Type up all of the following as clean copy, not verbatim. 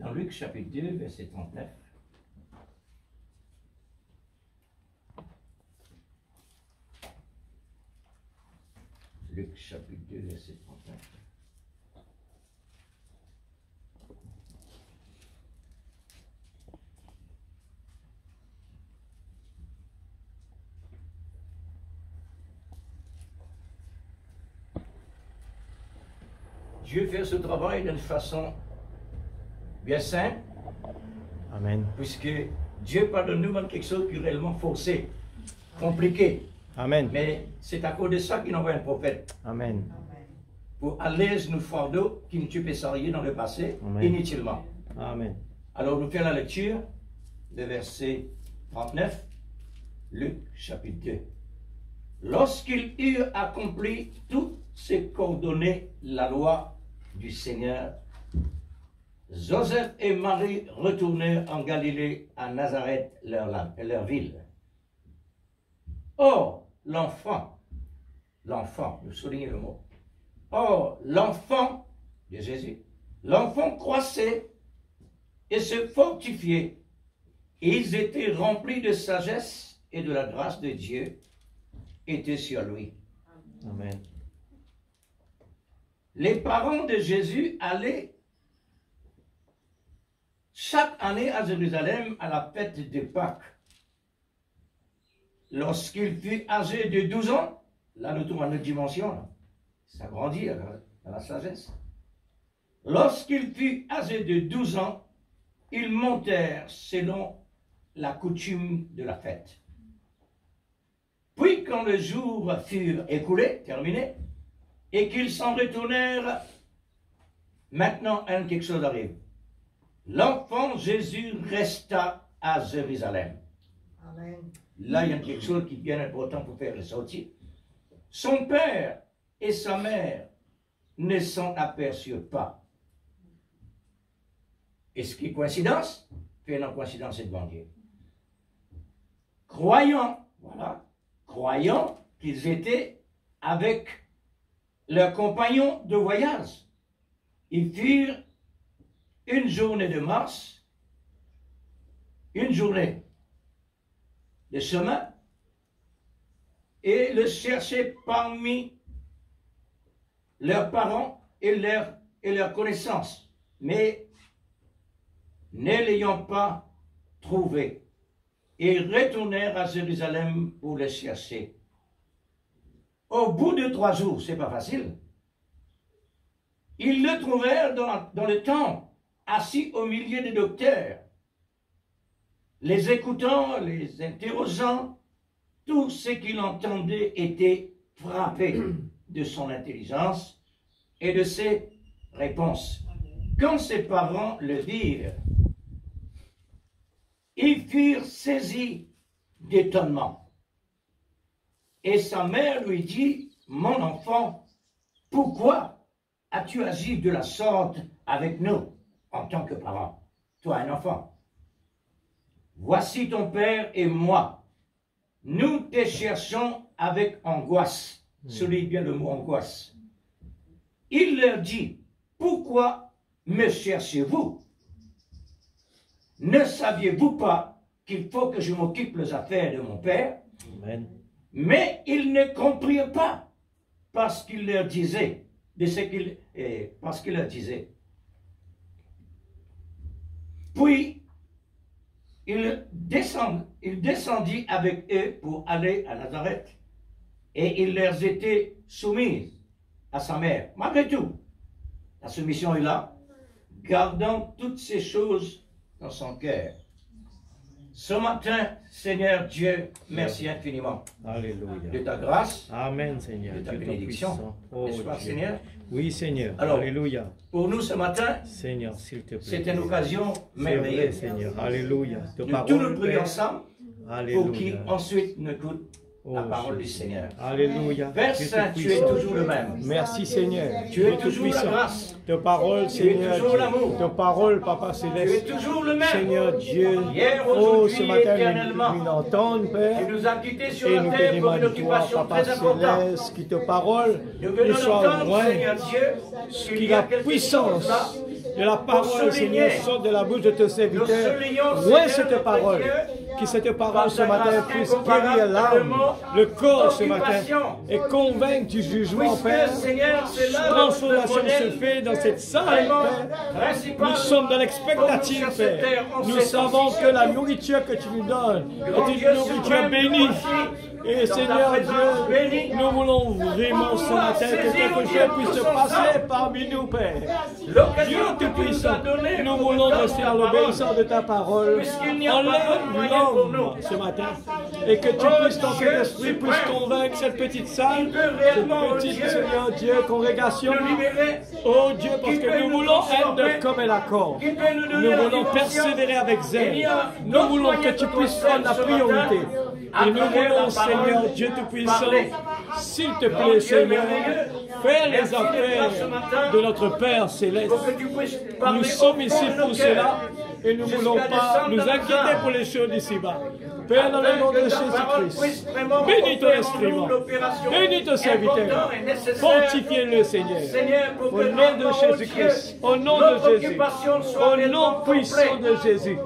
Dans Luc chapitre 2, verset 39. Luc chapitre 2, verset 39. Dieu fait ce travail d'une façon bien simple. Amen. Puisque Dieu parle de nous comme quelque chose qui est réellement forcé, compliqué. Amen. Mais c'est à cause de ça qu'il envoie un prophète. Amen. Pour alléger nos fardeaux qui nous tuaient dans le passé, Amen. inutilement. Amen. Alors nous faisons la lecture de verset 39, Luc chapitre 2. Lorsqu'ils eurent accompli tout ce qu'ordonnait la loi du Seigneur, Joseph et Marie retournèrent en Galilée, à Nazareth, leur ville. Or, l'enfant, vous soulignez le mot, or, l'enfant de Jésus, l'enfant croissait et se fortifiait, et ils étaient remplis de sagesse et de la grâce de Dieu était sur lui. Amen. Les parents de Jésus allaient chaque année à Jérusalem à la fête de Pâques. Lorsqu'il fut âgé de 12 ans, là nous trouvons à notre dimension, là. Ça grandit dans la sagesse. Lorsqu'il fut âgé de 12 ans, ils montèrent selon la coutume de la fête. Puis quand le jour fut écoulé, terminé, et qu'ils s'en retournèrent, maintenant quelque chose arrive. L'enfant Jésus resta à Jérusalem. Amen. Là, il y a quelque chose qui est bien important pour faire ressortir. Son père et sa mère ne s'en aperçurent pas. Est-ce qu'il y a coïncidence? Fait une coïncidence devant Dieu. Croyant, voilà, croyant qu'ils étaient avec leurs compagnons de voyage. Ils firent une journée de marche, une journée de chemin, et le cherchaient parmi leurs parents et leurs connaissances, mais ne l'ayant pas trouvé, et retournèrent à Jérusalem pour le chercher. Au bout de 3 jours, c'est pas facile, ils le trouvèrent dans le temple, assis au milieu des docteurs, les écoutant, les interrogeant. Tout ce qu'il entendait était frappé de son intelligence et de ses réponses. Quand ses parents le virent, ils furent saisis d'étonnement. Et sa mère lui dit, « Mon enfant, pourquoi as-tu agi de la sorte avec nous en tant que parent, toi un enfant? Voici ton père et moi. Nous te cherchons avec angoisse. » Souligne bien le mot angoisse. Il leur dit, « Pourquoi me cherchez-vous? Ne saviez-vous pas qu'il faut que je m'occupe des affaires de mon père? » Amen. Mais ils ne comprirent pas parce qu'il leur disait, parce qu'il leur disait. Puis, il descendit avec eux pour aller à Nazareth, et il leur était soumis à sa mère. Malgré tout, la soumission est là, gardant toutes ces choses dans son cœur. Ce matin, Seigneur Dieu, merci infiniment Alléluia. de ta grâce, Amen, Seigneur. de ta Dieu bénédiction. Tout-Puissant. Oh, N'est-ce pas, Dieu. Seigneur? Oui, Seigneur. Alors, Alléluia. Pour nous ce matin, Seigneur, s'il te plaît. c'est une occasion C'est vrai, merveilleuse Seigneur. Alléluia. De de tous nous prier ensemble pour qui Alléluia. ensuite nous écoute la Oh, parole du Jésus. Seigneur. Alléluia. Père Dieu Saint, tu es Tout-Puissant. toujours le même. Merci, Seigneur. Tu es Dieu toujours la Tout-Puissant. grâce. De parole, Tu es Seigneur. toujours l'amour. De parole, Papa Tu es Céleste. toujours le même. Seigneur Dieu, Hier, oh, aujourd'hui, ce matin, éternellement. nous l'entendons, Père, Tu nous as quittés sur et la nous te terre pour une demandons, toi, occupation Papa très importante. Céleste, que ta parole Nous nous venons soit d'entendre, loin, Seigneur Dieu, qu'il qu'il y a a quelque puissance chose là de la parole, Seigneur, sorte de la bouche de tes serviteurs. Loin cette parole. Que cette parole ce matin puisse guérir l'âme, le corps ce matin, et convaincre du jugement, Père. Transformation se fait dans cette salle, Père. Nous sommes dans l'expectative, Père. Nous savons que la nourriture que tu nous donnes est une nourriture bénie. Et Seigneur Dieu, nous voulons vraiment ce matin que quelque chose puisse se passer parmi nous, Père. Dieu Tout-Puissant, nous voulons rester à l'obéissance de ta parole. Enlève l'homme ce matin. Et que tu puisses, ton Saint-Esprit, puisse convaincre cette petite salle, cette petite, Seigneur Dieu, congrégation. Oh Dieu, parce que nous voulons être comme un accord. Nous voulons persévérer avec zèle. Nous voulons que tu puisses prendre la priorité. Et nous voulons, Seigneur Dieu Tout-Puissant, s'il te plaît, Seigneur, fais les affaires de notre Père Céleste. Nous sommes ici pour cela et nous ne voulons pas nous inquiéter pour les choses d'ici-bas. Père, dans le nom de Jésus-Christ, bénis ton instrument, bénis ton serviteur, fortifie-le, Seigneur, au nom de Jésus-Christ, au nom de Jésus, au nom puissant de Jésus.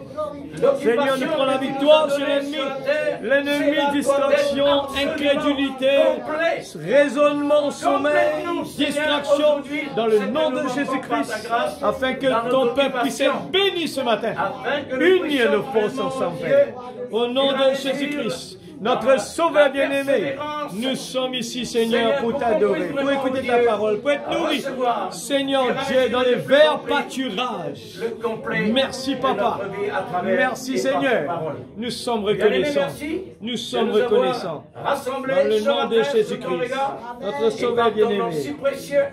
Seigneur, nous prenons la victoire sur l'ennemi, distraction, incrédulité, raisonnement, sommeil, distraction, dans le nom de Jésus-Christ, afin que ton peuple puisse être béni ce matin. Unis nos forces ensemble, Père. Au nom de Jésus-Christ, notre Sauveur bien-aimé, nous sommes ici, Seigneur, pour t'adorer, pour écouter ta parole, pour être nourris, Seigneur Dieu, dans les verts pâturages. Merci, Papa. Merci, Seigneur. Nous sommes reconnaissants. Nous sommes reconnaissants. Dans le nom de Jésus-Christ, notre Sauveur bien-aimé.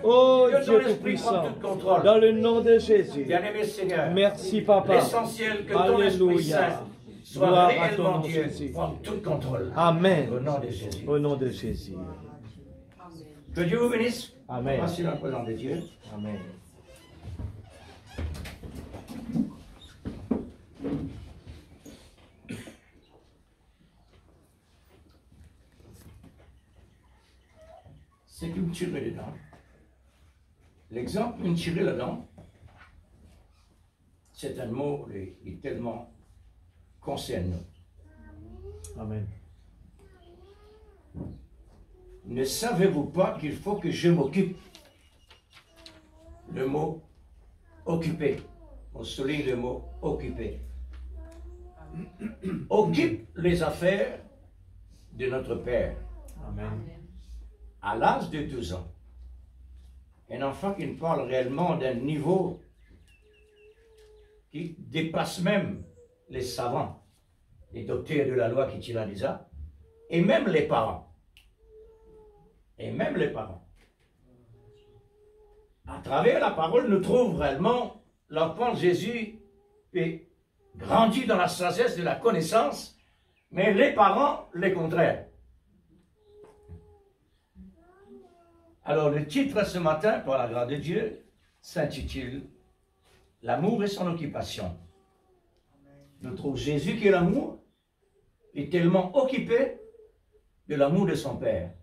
Oh Dieu Tout-Puissant, dans le nom de Jésus. Merci, Papa. Alléluia. Gloire à ton nom, Jésus. Amen. Au nom de Jésus. Au nom de Jésus. Que Dieu vous bénisse. Amen. Merci la présence de Dieu. Amen. C'est une tirée dedans. L'exemple, une tirée dedans, c'est un mot qui est tellement concerne nous. Amen. Ne savez-vous pas qu'il faut que je m'occupe? Le mot occuper. On souligne le mot occuper. Occupe les affaires de notre Père. Amen. À l'âge de 12 ans. Un enfant qui ne parle réellement d'un niveau qui dépasse même les savants, les docteurs de la loi qui tirent les arts, et même les parents. Et même les parents. À travers la parole, nous trouvons réellement l'enfant de Jésus est grandi dans la sagesse de la connaissance, mais les parents, les contraires. Alors, le titre ce matin, par la grâce de Dieu, s'intitule « L'amour et son occupation ». Nous trouvons Jésus qui est l'amour, est tellement occupé de l'amour de son Père.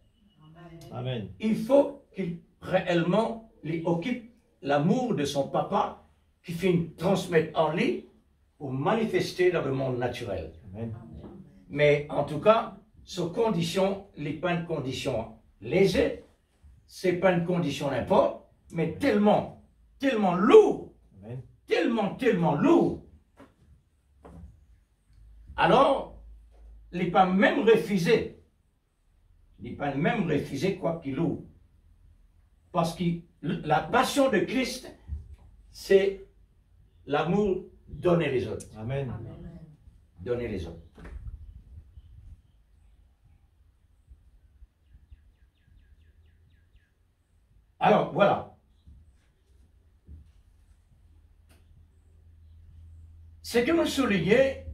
Amen. Il faut qu'il réellement lui occupe l'amour de son papa qui finit transmettre en lui pour manifester dans le monde naturel. Amen. Mais en tout cas, ces conditions, les pas de conditions légères, c'est pas une condition n'importe, mais tellement lourd, Amen. tellement lourd. Alors, il n'est pas même refusé. Il n'est pas même refusé quoi qu'il ouvre. Parce que la passion de Christ, c'est l'amour donner les autres. Amen. Donner les autres. Alors, voilà. Ce que nous soulignons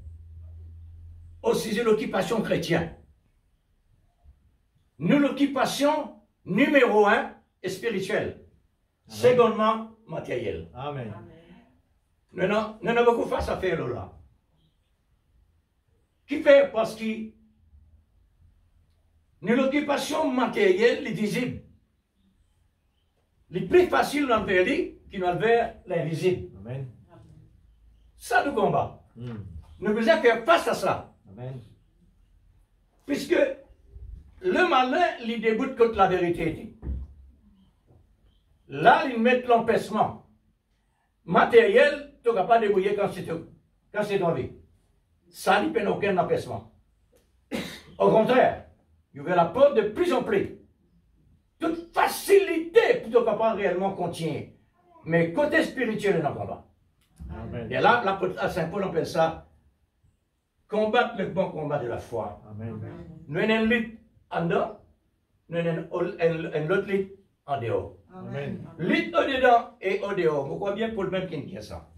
aussi, c'est l'occupation chrétienne. Nous, l'occupation numéro 1 est spirituelle. Secondement, matérielle. Amen. Nous avons beaucoup face à faire là. Qui fait parce que nous, l'occupation matérielle est visible. Le plus facile d'enlever lui qu'il d'enlever l'invisible. Amen. Ça nous combat. Nous devons faire face à ça. Amen. Puisque le malin, il déboute contre la vérité. Là, il met l'empêchement. Matériel, tu n'as pas débrouiller quand c'est ton vie. Ça, il n'y a aucun empêchement. Au contraire, il ouvre la porte de plus en plus. Toute facilité pour te capable réellement contient. Mais côté spirituel, il n'en pas. Amen. Et là, Saint Paul appelle ça combattre le bon combat de la foi. Amen. Nous avons une lutte en dedans, nous avons une autre lutte en dehors. Amen. Lutte au dedans et au dehors. Vous croyez bien pour le même qui dit ça.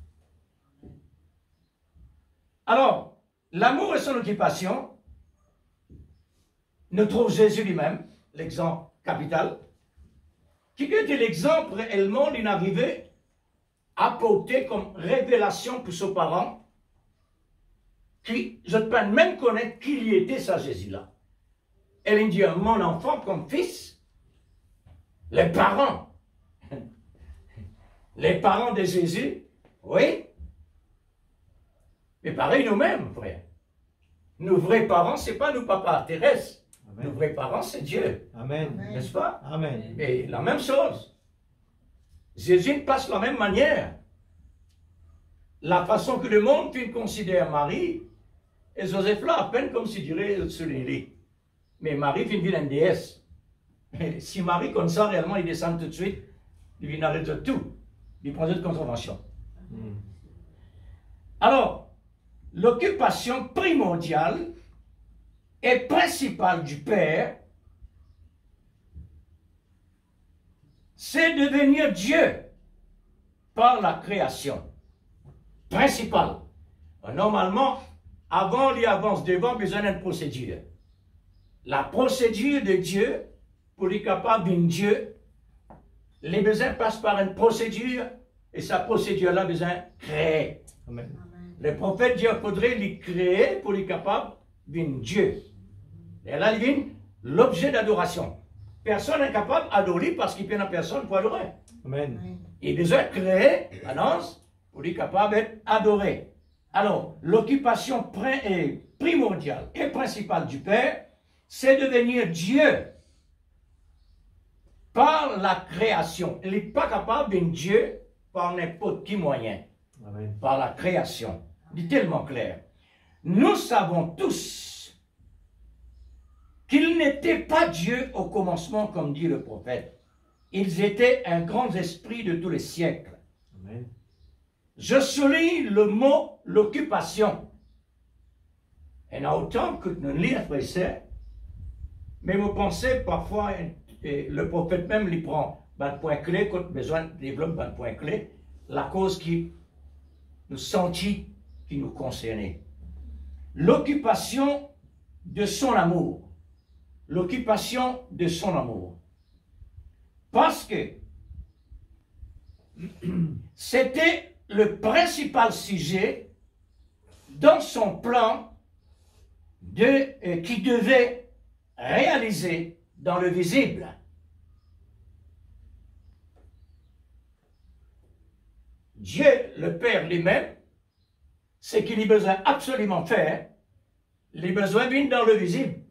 Alors, l'amour et son occupation, nous trouve Jésus lui-même, l'exemple capital, qui était l'exemple réellement d'une arrivée apportée comme révélation pour ses parents, qui, je ne peux même connaître qui il était, ça Jésus-là. Elle dit, mon enfant comme fils, les parents de Jésus, oui, mais pareil nous-mêmes, frère. Nos vrais parents, ce n'est pas nos papas terrestres. Amen. Nos vrais parents, c'est Dieu. Amen. N'est-ce pas? Amen. Mais la même chose. Jésus passe de la même manière. La façon que le monde considère Marie, et Joseph là, à peine comme s'il dirait sur les lits. Mais Marie vient une déesse. Mais si Marie comme ça, réellement, il descend tout de suite, il vient arrêter tout. Il prend une contravention. Alors, l'occupation primordiale et principale du Père, c'est devenir Dieu par la création. Principale. Normalement, avant il avance devant, besoin d'une procédure. La procédure de Dieu, pour être capable d'un Dieu, les besoins passent par une procédure, et sa procédure-là, besoin de créer. Amen. Le prophète Dieu faudrait lui créer pour être capable d'un Dieu. Et là, il vient l'objet d'adoration. Personne n'est capable d'adorer parce qu'il n'y a personne pour adorer. Amen. Il a besoin de créer, annonce, pour être capable d'être adoré. Alors, l'occupation primordiale et principale du Père, c'est devenir Dieu par la création. Il n'est pas capable d'être Dieu par n'importe quel moyen. Amen. Par la création. C'est tellement clair. Nous savons tous qu'ils n'étaient pas Dieu au commencement, comme dit le prophète. Ils étaient un grand esprit de tous les siècles. Amen. Je souligne le mot l'occupation. Et en autant que nous lisons après ça, mais vous pensez parfois, le prophète même lui prend un point clé, quand besoin de développer un point clé, la cause qui nous sentit, qui nous concernait. L'occupation de son amour. L'occupation de son amour. Parce que c'était le principal sujet dans son plan qui devait réaliser dans le visible. Dieu, le Père lui-même, ce qu'il a besoin absolument faire, il a besoin de venir dans le visible.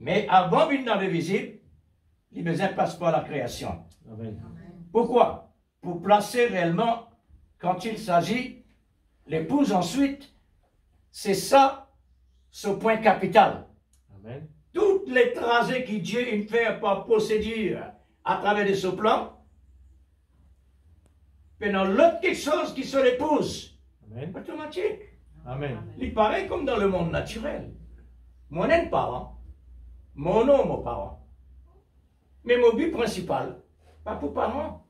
Mais avant de venir dans le visible, il a besoin de passer par la création. Amen. Pourquoi? Pour placer réellement, quand il s'agit, l'épouse ensuite, c'est ça, ce point capital. Amen. Toutes les tracés que Dieu fait par procédure à travers de ce plan, pendant l'autre quelque chose qui se l'épouse. Automatique. Amen. Il paraît comme dans le monde naturel. Mon un parent, mon nom, mon parent. Mais mon but principal, pas pour parents.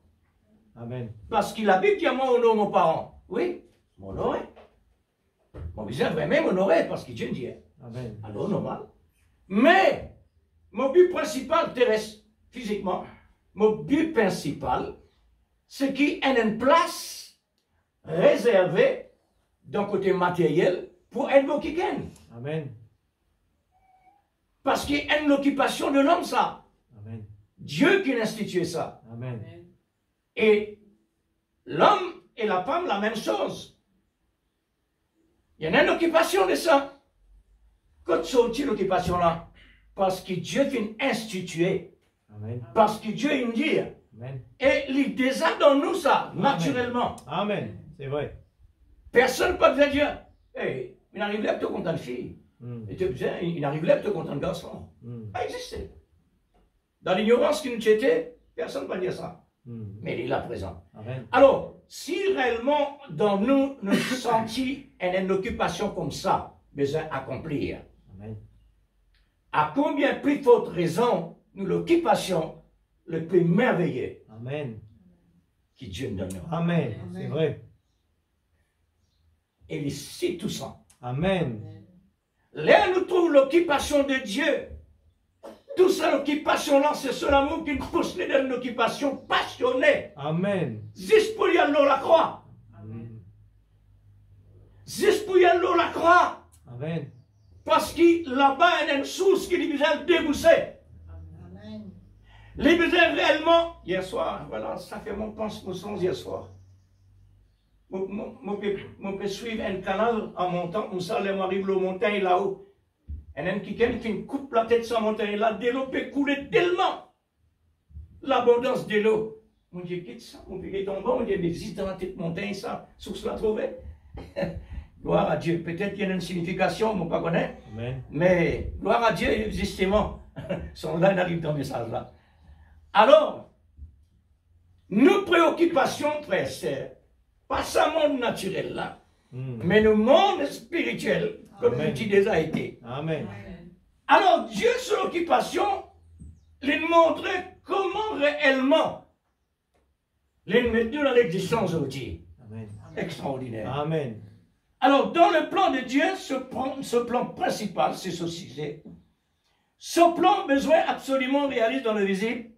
Amen. Parce qu'il habite à mon nom, mon parent. Oui, m'honorer. Mon besoin vraiment m'honorer parce qu'il est Dieu. Amen. Alors normal. Mais mon but principal terrestre, physiquement, mon but principal, c'est qu'il y a une place réservée d'un côté matériel pour être qui gagne. Amen. Parce qu'il y a une occupation de l'homme, ça. Amen. Dieu qui a institué ça. Amen. Et l'homme et la femme, la même chose. Il y en a une occupation de ça. Quand sortit l'occupation là? Parce que Dieu vient instituer. Amen. Parce que Dieu il dit. Amen. Et il déjà dans nous ça, naturellement. Amen. C'est vrai. Personne ne peut dire, hey, il arrive là que tu es content de fille. Il arrive là que tu es content de garçon. Ça existait. Dans l'ignorance qui nous était, personne ne peut dire ça. Mais il est là présent. Amen. Alors, si réellement dans nous, nous sentons une occupation comme ça, besoin d'accomplir, Amen. à combien plus forte raison nous l'occupation le plus merveilleux Amen. que Dieu nous donne. Amen. C'est vrai. Et ici tout ça. Amen. Là, nous trouvons l'occupation de Dieu. Tout ça, l'occupation là, c'est ce l'amour qui nous pousse dans une occupation passionnée. Amen. Juste pour y aller à la croix. Juste pour y aller à la croix. Amen. Parce que là-bas, il y a une source qui est besoin de débousser. Les besoins réellement, hier soir, voilà, ça fait mon pensée hier soir. Je peux suivre un canal en montant, comme ça, on arrive aux montagnes là-haut. Et un quelqu'un qui coupe la tête de sa montagne là, de l'eau peut couler tellement. L'abondance de l'eau. On dit, quitte ça, on peut tomber, on dit, mais visite dans la tête de montagne, ça, source la trouver. Gloire à Dieu. Peut-être qu'il y a une signification, on ne pas connaît. Amen. Mais gloire à Dieu, justement, son là, il arrive dans le message là. Alors, nos préoccupations, frères et sœurs, pas ce monde naturel là, mais le monde spirituel, comme Amen. tu déjà été. Amen. Alors, Dieu, son occupation, il montrait comment réellement il met dans l'existence aujourd'hui. Amen. Extraordinaire. Amen. Alors, dans le plan de Dieu, ce plan principal, c'est ceci. Ce plan, besoin absolument réaliste dans le visible.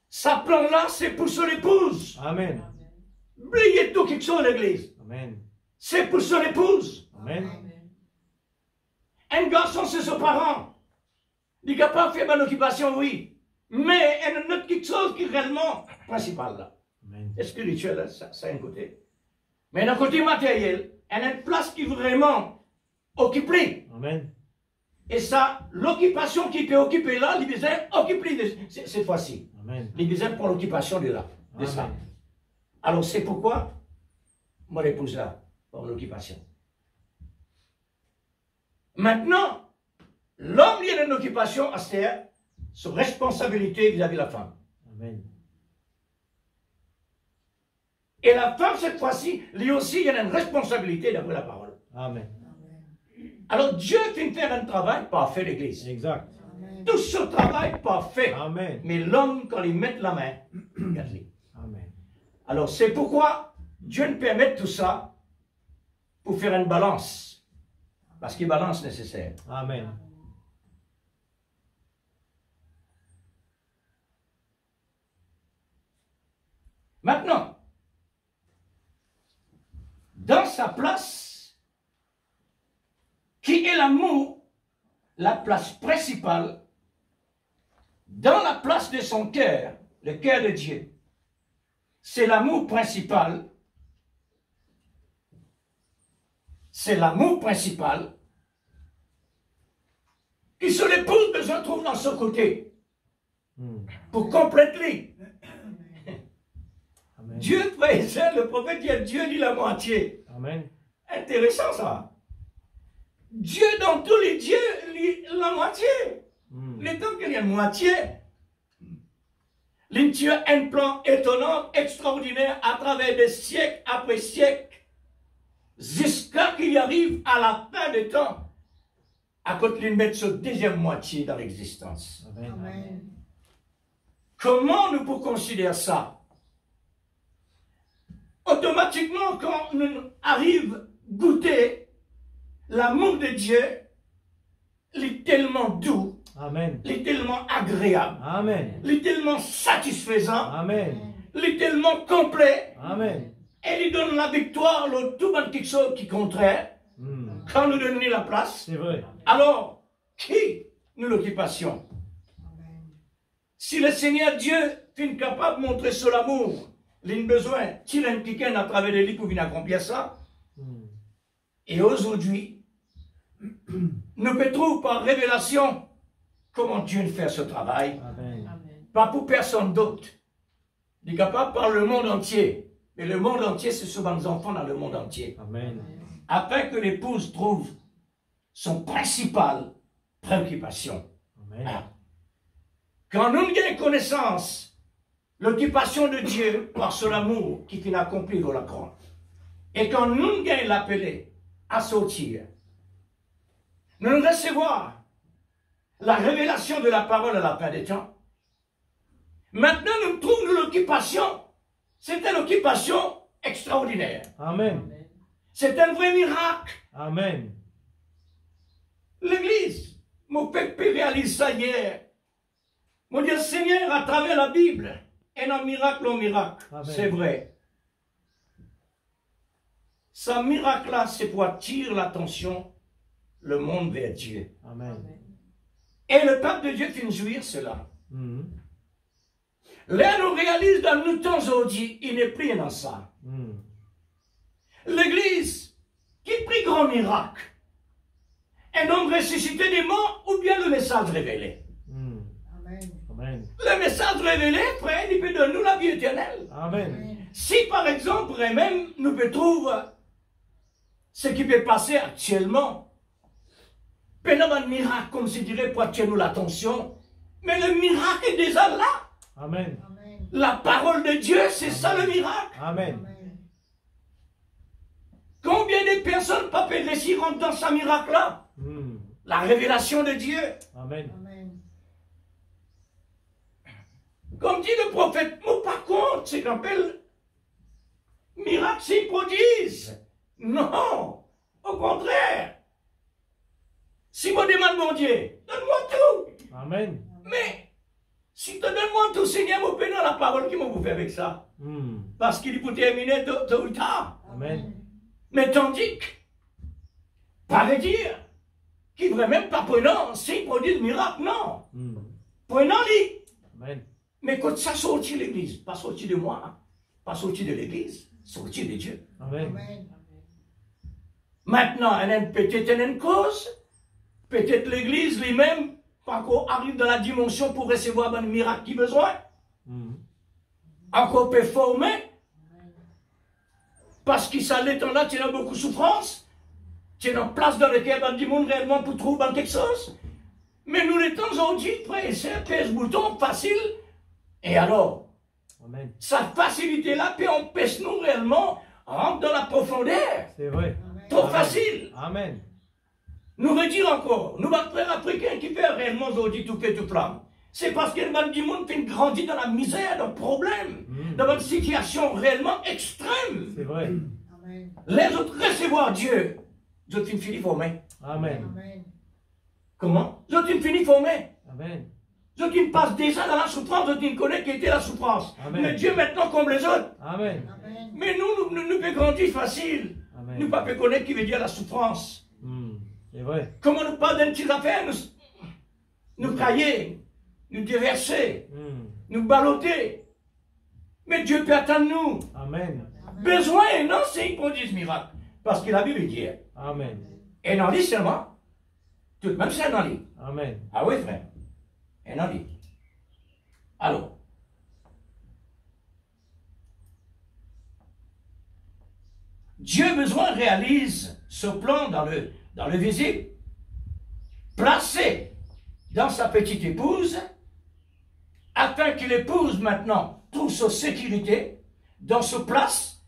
Ce plan-là, c'est pour son épouse. Amen. Oubliez tout quelque chose à l'église. Amen. C'est pour son épouse. Amen. Un garçon, c'est son parent. Il est capable de faire une occupation, oui. Mais il y a une autre quelque chose qui est réellement principal là. Amen. Et spirituel, là, ça a un côté. Mais d'un côté matériel, il y a une place qui est vraiment occupée. Amen. Et ça, l'occupation qui peut occuper là, il besoin occuper cette fois-ci. Amen. Il besoin pour l'occupation de là, de ça. Amen. Alors c'est pourquoi mon épouse là, pour l'occupation. Maintenant, l'homme il a une occupation à faire, sur responsabilité vis-à-vis de la femme. Amen. Et la femme, cette fois-ci, lui aussi, il y a une responsabilité d'après la parole. Amen. Alors Dieu fait faire un travail parfait, l'Église. Exact. Tout ce travail parfait. Amen. Mais l'homme, quand il met la main, regarde-les. Amen. Alors c'est pourquoi Dieu nous permet tout ça pour faire une balance. Parce qu'il y a une balance nécessaire. Amen. Maintenant, dans sa place, qui est l'amour, la place principale, dans la place de son cœur, le cœur de Dieu, c'est l'amour principal. C'est l'amour principal qui se l'épouse besoin trouve dans son côté pour compléter. Amen. Dieu, frère et sœur, le prophète dit Dieu dit la moitié. Amen. Intéressant ça. Dieu dans tous les dieux, la moitié. Les temps qu'il y a une moitié, il a un plan étonnant, extraordinaire, à travers des siècles après siècles, jusqu'à qu'il arrive à la fin des temps, à côté de mettre cette deuxième moitié dans l'existence. Amen. Comment nous pouvons considérer ça? Automatiquement, quand nous arrivons à goûter l'amour de Dieu, il est tellement doux, Amen. il est tellement agréable, Amen. il est tellement satisfaisant, Amen. il est tellement complet, Amen. et il donne la victoire, tout dans quelque chose qui est contraire, quand nous donnons la place. C'est vrai. Alors, qui nous l'occupation? Si le Seigneur Dieu fin capable de montrer sur l'amour, les besoins, s'il impliqué à travers les livres pour venir accomplir ça. Et aujourd'hui, nous pouvons trouver par révélation comment Dieu fait ce travail. Amen. Pas pour personne d'autre. Il est capable par le monde entier. Mais le monde entier, c'est souvent les enfants dans le monde entier. Amen. Afin que l'épouse trouve son principale préoccupation. Amen. Ah. Quand nous avons connaissance, l'occupation de Dieu par son amour qui finit accomplir la croix, et quand nous avons l'appelé à sortir, nous recevons la révélation de la parole à la fin des temps. Maintenant, nous trouvons l'occupation. C'est une occupation extraordinaire. Amen. C'est un vrai miracle. Amen. L'Église, mon peuple réalise ça hier. Mon Dieu Seigneur, à travers la Bible, est un miracle au miracle. C'est vrai. Ce miracle-là, c'est pour attirer l'attention, le monde vers Dieu. Amen. Et le peuple de Dieu fait jouir cela. Là, nous réalisons dans nos temps aujourd'hui, il n'est plus dans ça. L'Église, qui prie grand miracle, un homme ressuscité des morts ou bien le message révélé. Amen. Le message révélé, frère, il peut donner nous la vie éternelle. Amen. Si par exemple, même, nous peut trouver ce qui peut passer actuellement, pendant un miracle, comme je dirais, pour attirer nous l'attention, mais le miracle est déjà là. Amen. La parole de Dieu, c'est ça le miracle. Amen. Combien de personnes peuvent réussir dans ce miracle-là? La révélation de Dieu. Amen. Comme dit le prophète, mais par contre, c'est qu'on appelle miracle, c'est prodige. Non, au contraire. Si moi demande mon Dieu, donne-moi tout. Amen. Mais, si tu donnes-moi tout, Seigneur, vous prenez la parole qui m'a vous fait avec ça. Parce qu'il est pour terminer tôt ou tard. Amen. Mais tandis que, paraît-dire, qu'il ne devrait même pas prenant, signe prodige, miracle, non. Prenant-les. Amen. Mais quand ça sortit de l'église, pas sorti de moi, hein, pas sorti de l'église, sorti de Dieu. Amen. Maintenant, elle a peut-être une cause, peut-être l'église lui-même, pas encore arrive dans la dimension pour recevoir un miracle qui a besoin. Encore peut former, parce qu'il s'allait en là, tu as beaucoup de souffrance, tu es en place dans lequel il du monde réellement pour trouver quelque chose. Mais nous, les temps aujourd'hui, frère et sœurs, pèse bouton, facile. Et alors, Amen. Cette facilité-là peut empêcher nous réellement rentrer dans la profondeur. C'est vrai. Trop Amen. facile. Amen. Nous redire encore, nous, notre frère africain qui fait réellement aujourd'hui tout fait tout flamme. C'est parce qu'il y a du monde qui grandit dans la misère, dans le problème, dans une situation réellement extrême. C'est vrai. Les autres recevoir Dieu, ils ont fini formés. Amen. Comment? Ils ont fini formés. Amen. Ceux qui passent déjà dans la souffrance, ceux qui ne connaissent qui était la souffrance. Amen. Mais Dieu maintenant comme les autres. Amen. Mais nous pouvons grandir facile. Amen. Nous ne pouvons pas connaître qui veut dire la souffrance. C'est vrai. Comment nous parler d'une petite affaire, nous cailler, nous déverser, nous balloter. Mais Dieu peut attendre nous. Amen. Besoin, non, c'est une prodige miracle. Parce que la Bible dit. Amen. Et non, dit seulement. Tout de même, c'est un lit. Amen. Ah oui, frère. Et non, dit. Alors. Dieu besoin réalise ce plan dans le visible, placé dans sa petite épouse, afin que l'épouse maintenant trouve sa sécurité dans ce place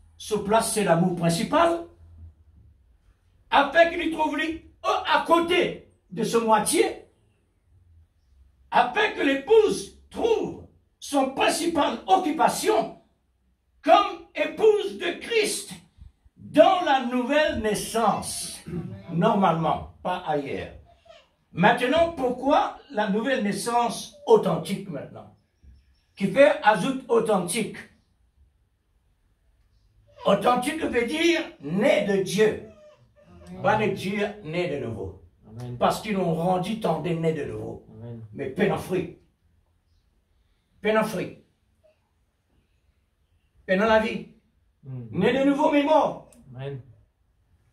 c'est l'amour principal, afin qu'il y trouve lui à côté de ce moitié, afin que l'épouse trouve son principale occupation comme épouse de Christ dans la nouvelle naissance, normalement, pas ailleurs. Maintenant, pourquoi la nouvelle naissance authentique maintenant? Qui fait ajout authentique. Authentique veut dire né de Dieu. Pas de Dieu, né de nouveau. Amen. Parce qu'ils l'ont rendu tant de né de nouveau. Amen. Mais peine en fruit. Peine en fruit. pendant la vie. Né de nouveau, mais mort. Amen.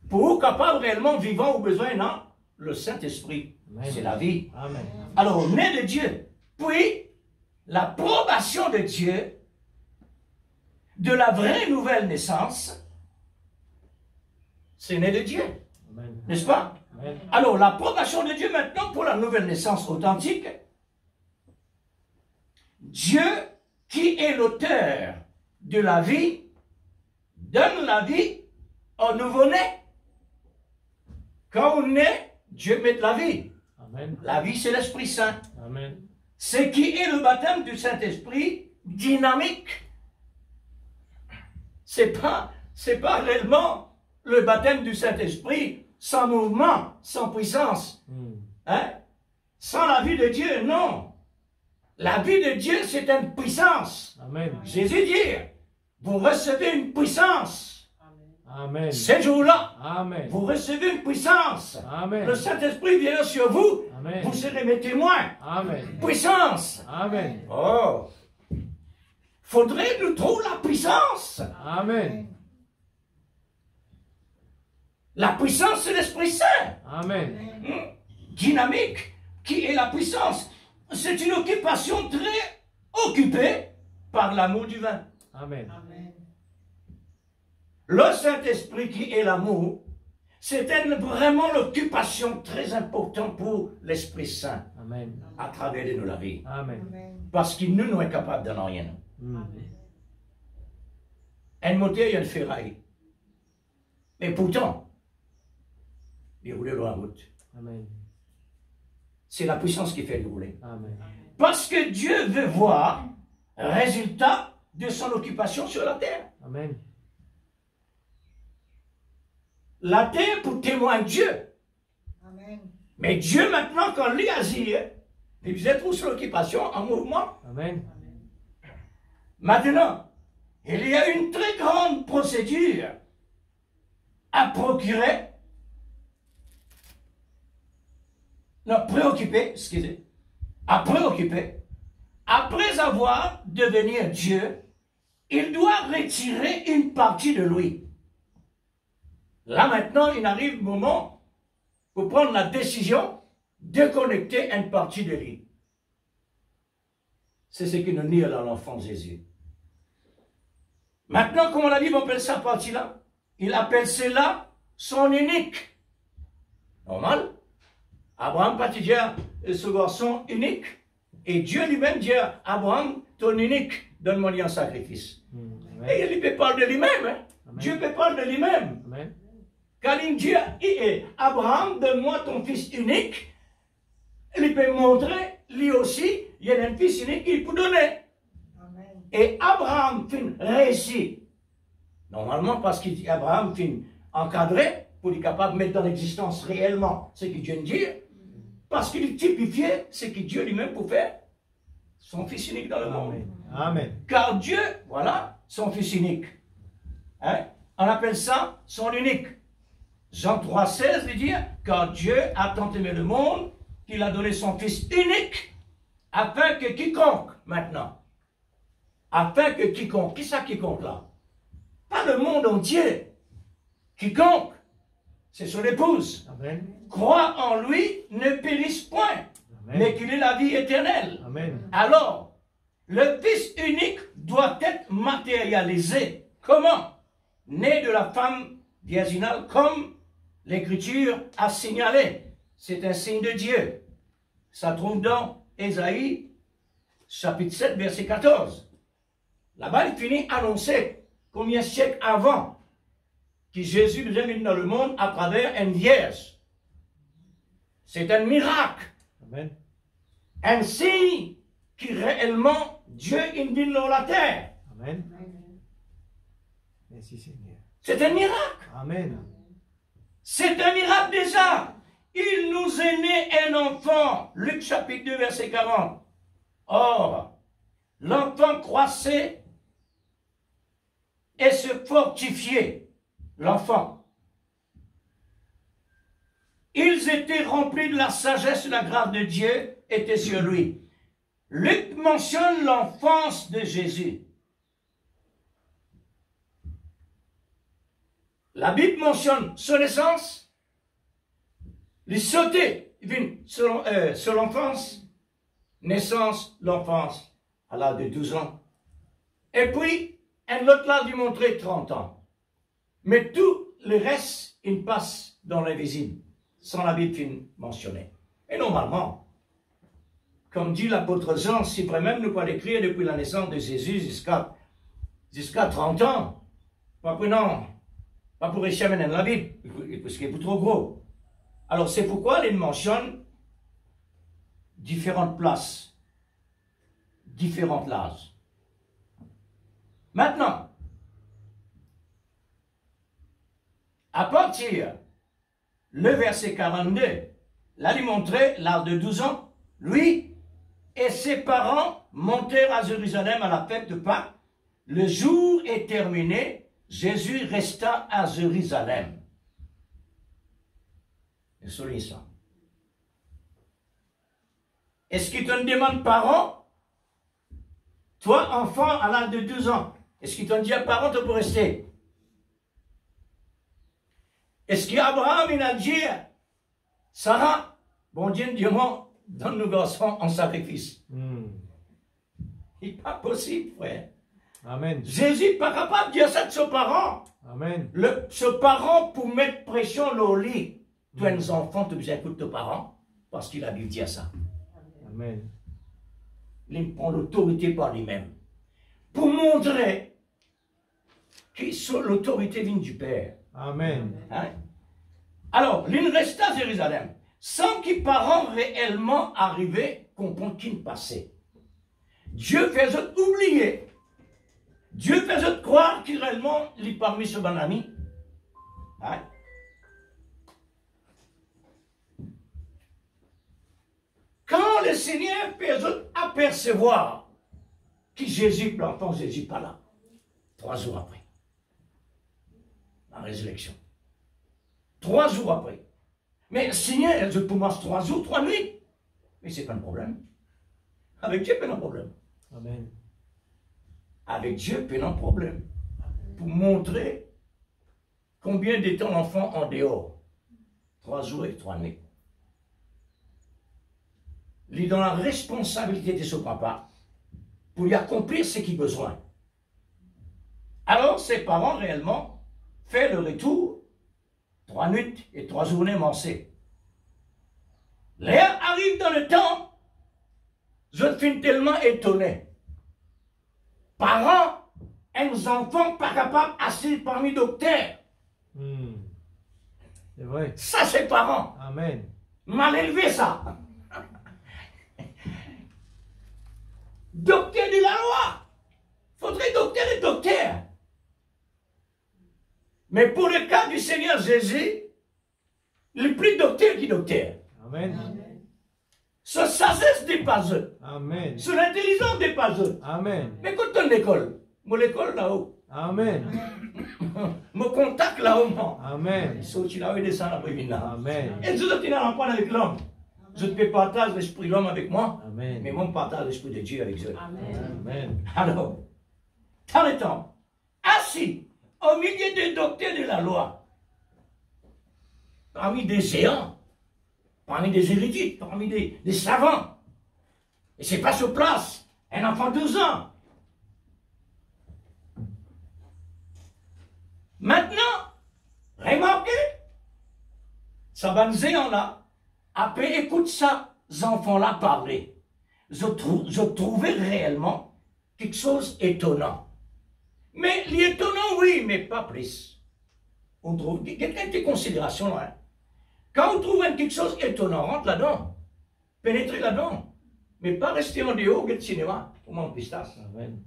Pour capable réellement vivant au besoin, non? Le Saint-Esprit, c'est la vie. Amen. Alors, né de Dieu. Puis, l'approbation de Dieu, de la vraie nouvelle naissance, c'est né de Dieu. N'est-ce pas? Amen. Alors, l'approbation de Dieu maintenant pour la nouvelle naissance authentique. Dieu, qui est l'auteur de la vie, donne la vie au nouveau-né. Quand on naît, Dieu met la vie. Amen. La vie, c'est l'Esprit Saint. Amen. Ce qui est le baptême du Saint-Esprit dynamique. C'est pas réellement le baptême du Saint-Esprit sans mouvement, sans puissance. Hein? Sans la vie de Dieu, non. La vie de Dieu, c'est une puissance. Amen. Jésus dit, vous recevez une puissance. Amen. Ces jours-là, Amen. vous recevez une puissance. Amen. Le Saint-Esprit vient sur vous. Amen. Vous serez mes témoins. Amen. Puissance. Amen. Oh. Faudrait nous trouver la puissance. Amen. La puissance, c'est l'Esprit Saint. Amen. Dynamique, qui est la puissance. C'est une occupation très occupée par l'amour divin. Amen. Le Saint-Esprit qui est l'amour, c'est vraiment l'occupation très importante pour l'Esprit Saint. Amen. À travers de nous la vie. Amen. Parce qu'il nous est capable de rien. Un moteur, il y a une ferraille. Mais pourtant, il roule dans la route. Amen. C'est la puissance qui fait le rouler. Amen. Parce que Dieu veut voir le résultat de son occupation sur la terre. Amen. La terre pour témoin de Dieu. Amen. Mais Dieu maintenant, quand lui agit, vous êtes tous sur l'occupation en mouvement. Amen. Maintenant, il y a une très grande procédure à procurer, non, préoccuper, excusez, à préoccuper, après avoir devenu Dieu, il doit retirer une partie de lui. Là maintenant, il arrive le moment pour prendre la décision de connecter une partie de lui. C'est ce qui nous nie dans l'enfant Jésus. Maintenant, comme la Bible appelle cette partie-là, il appelle cela son unique. Normal. Abraham partit dire ce garçon unique. Et Dieu lui-même dit à Abraham, ton unique, donne-moi en sacrifice. Et il peut parler de lui-même. Hein? Dieu peut parler de lui-même. Quand il dit Abraham, donne-moi ton fils unique, il peut montrer, lui aussi, il y a un fils unique qu'il peut donner. Amen. Et Abraham réussit. Normalement, parce qu'Abraham finit encadré pour être capable de mettre dans l'existence réellement ce que Dieu dit, parce qu'il typifiait ce que Dieu lui-même peut faire, son fils unique dans le monde. Amen. Car Dieu, voilà, son fils unique. Hein? On appelle ça son unique. Jean 3,16 dit, car Dieu a tant aimé le monde qu'il a donné son fils unique, afin que quiconque, maintenant, afin que quiconque, qui ça quiconque là? Pas le monde entier. Quiconque, c'est son épouse. Amen. Croit en lui, ne périsse point, Amen. mais qu'il ait la vie éternelle. Amen. Alors, le Fils unique doit être matérialisé. Comment? Né de la femme virginale, comme l'Écriture a signalé. C'est un signe de Dieu. Ça trouve dans Ésaïe, chapitre 7, verset 14. Là-bas, il finit annoncer combien de siècles avant que Jésus nous est venu dans le monde à travers une vierge. C'est un miracle. Amen. Un signe qui réellement Dieu invite dans la terre. Amen. Merci Seigneur. C'est un miracle. Amen. C'est un miracle déjà. Il nous est né un enfant. Luc chapitre 2 verset 40. Or, l'enfant croissait et se fortifiait. L'enfant. Ils étaient remplis de la sagesse et la grâce de Dieu était sur lui. Luc mentionne l'enfance de Jésus. la Bible mentionne son naissance, il sautait sur l'enfance, naissance, l'enfance, à l'âge de 12 ans. Et puis, un autre là lui montrait 30 ans. Mais tout le reste, il passe dans l'invisible, sans la Bible mentionnée. Et normalement, comme dit l'apôtre Jean, si vraiment nous pouvons l'écrire depuis la naissance de Jésus jusqu'à 30 ans, pas pour réussir à mener la Bible, parce qu'il est trop gros. Alors c'est pourquoi il mentionne différentes places, différentes âges. Maintenant, à partir le verset 42, là il montrait l'âge de 12 ans, lui et ses parents montèrent à Jérusalem à la fête de Pâques. Le jour est terminé, Jésus resta à Jérusalem. Je souligne ça. Est-ce qu'il te demande parents? Toi, enfant, à l'âge de 12 ans, est-ce qu'il te dit à parents, tu peux rester? Est-ce qu'Abraham, il a dit, Sarah, bon Dieu, Dieu-moi, donne nos garçons en sacrifice. Il n'est pas possible, frère. Amen. Jésus n'est pas capable de dire ça de ses parents. Amen. Ses parents, pour mettre pression au lit, toi, les enfants, tu as besoin d'écouter tes parents, parce qu'il a dû dire ça. Amen. Il prend l'autorité par lui-même. Pour montrer que l'autorité vient du Père. Amen. Hein? Alors, il reste à Jérusalem, sans que les parents réellement arrivaient, comprendre qu'il passait. Dieu faisait oublier. Dieu faisait croire qu'il réellement il parmi ce bon ami. Hein? Quand le Seigneur faisait apercevoir que Jésus, l'enfant Jésus, pas là, 3 jours après, la résurrection. 3 jours après. Mais Seigneur, je commence 3 jours, 3 nuits. Mais c'est pas un problème. Avec Dieu, pas un problème. Amen. Avec Dieu, pas un problème. Pour montrer combien de temps l'enfant en dehors. 3 jours et 3 nuits. Il est dans la responsabilité de son papa pour lui accomplir ce qu'il a besoin. Alors, ses parents, réellement, font le retour 3 nuits et 3 journées mancées. Léa arrive dans le temps, je suis tellement étonné. Parents, un enfant pas capable d'assis parmi les docteurs. C'est vrai. Ça, c'est parents. Amen. Mal élevé, ça. Docteur de la loi. Faudrait docteur et docteur. Mais pour le cas du Seigneur Jésus, il est plus docteur que docteur. Amen. Sa sagesse dépasse eux. Amen. Son intelligence dépasse eux. Amen. Mais quand on l'école, mon école là-haut, Amen. mon contact là-haut, non. Amen. Il saute là-haut et descend après là. Amen. Et tout tu n'as pas avec l'homme. Je te partage l'esprit de l'homme avec moi, Amen. mais moi je partage l'esprit de Dieu avec eux. Amen. Alors, dans le temps, assis au milieu des docteurs de la loi, parmi des géants, parmi des érudits, parmi des savants, et c'est pas sur place, un enfant de 12 ans. Maintenant, remarquez, ça va nous géants là, après écoute ça, ces enfants-là parler. Je trouvais réellement quelque chose d'étonnant. Mais l'étonnant, oui, mais pas plus. On trouve quelqu'un de considération là. Hein. Quand on trouve quelque chose d'étonnant, rentre là-dedans. Pénétrez là-dedans. Mais pas rester en dehors du cinéma, pour mon pistache. Amen.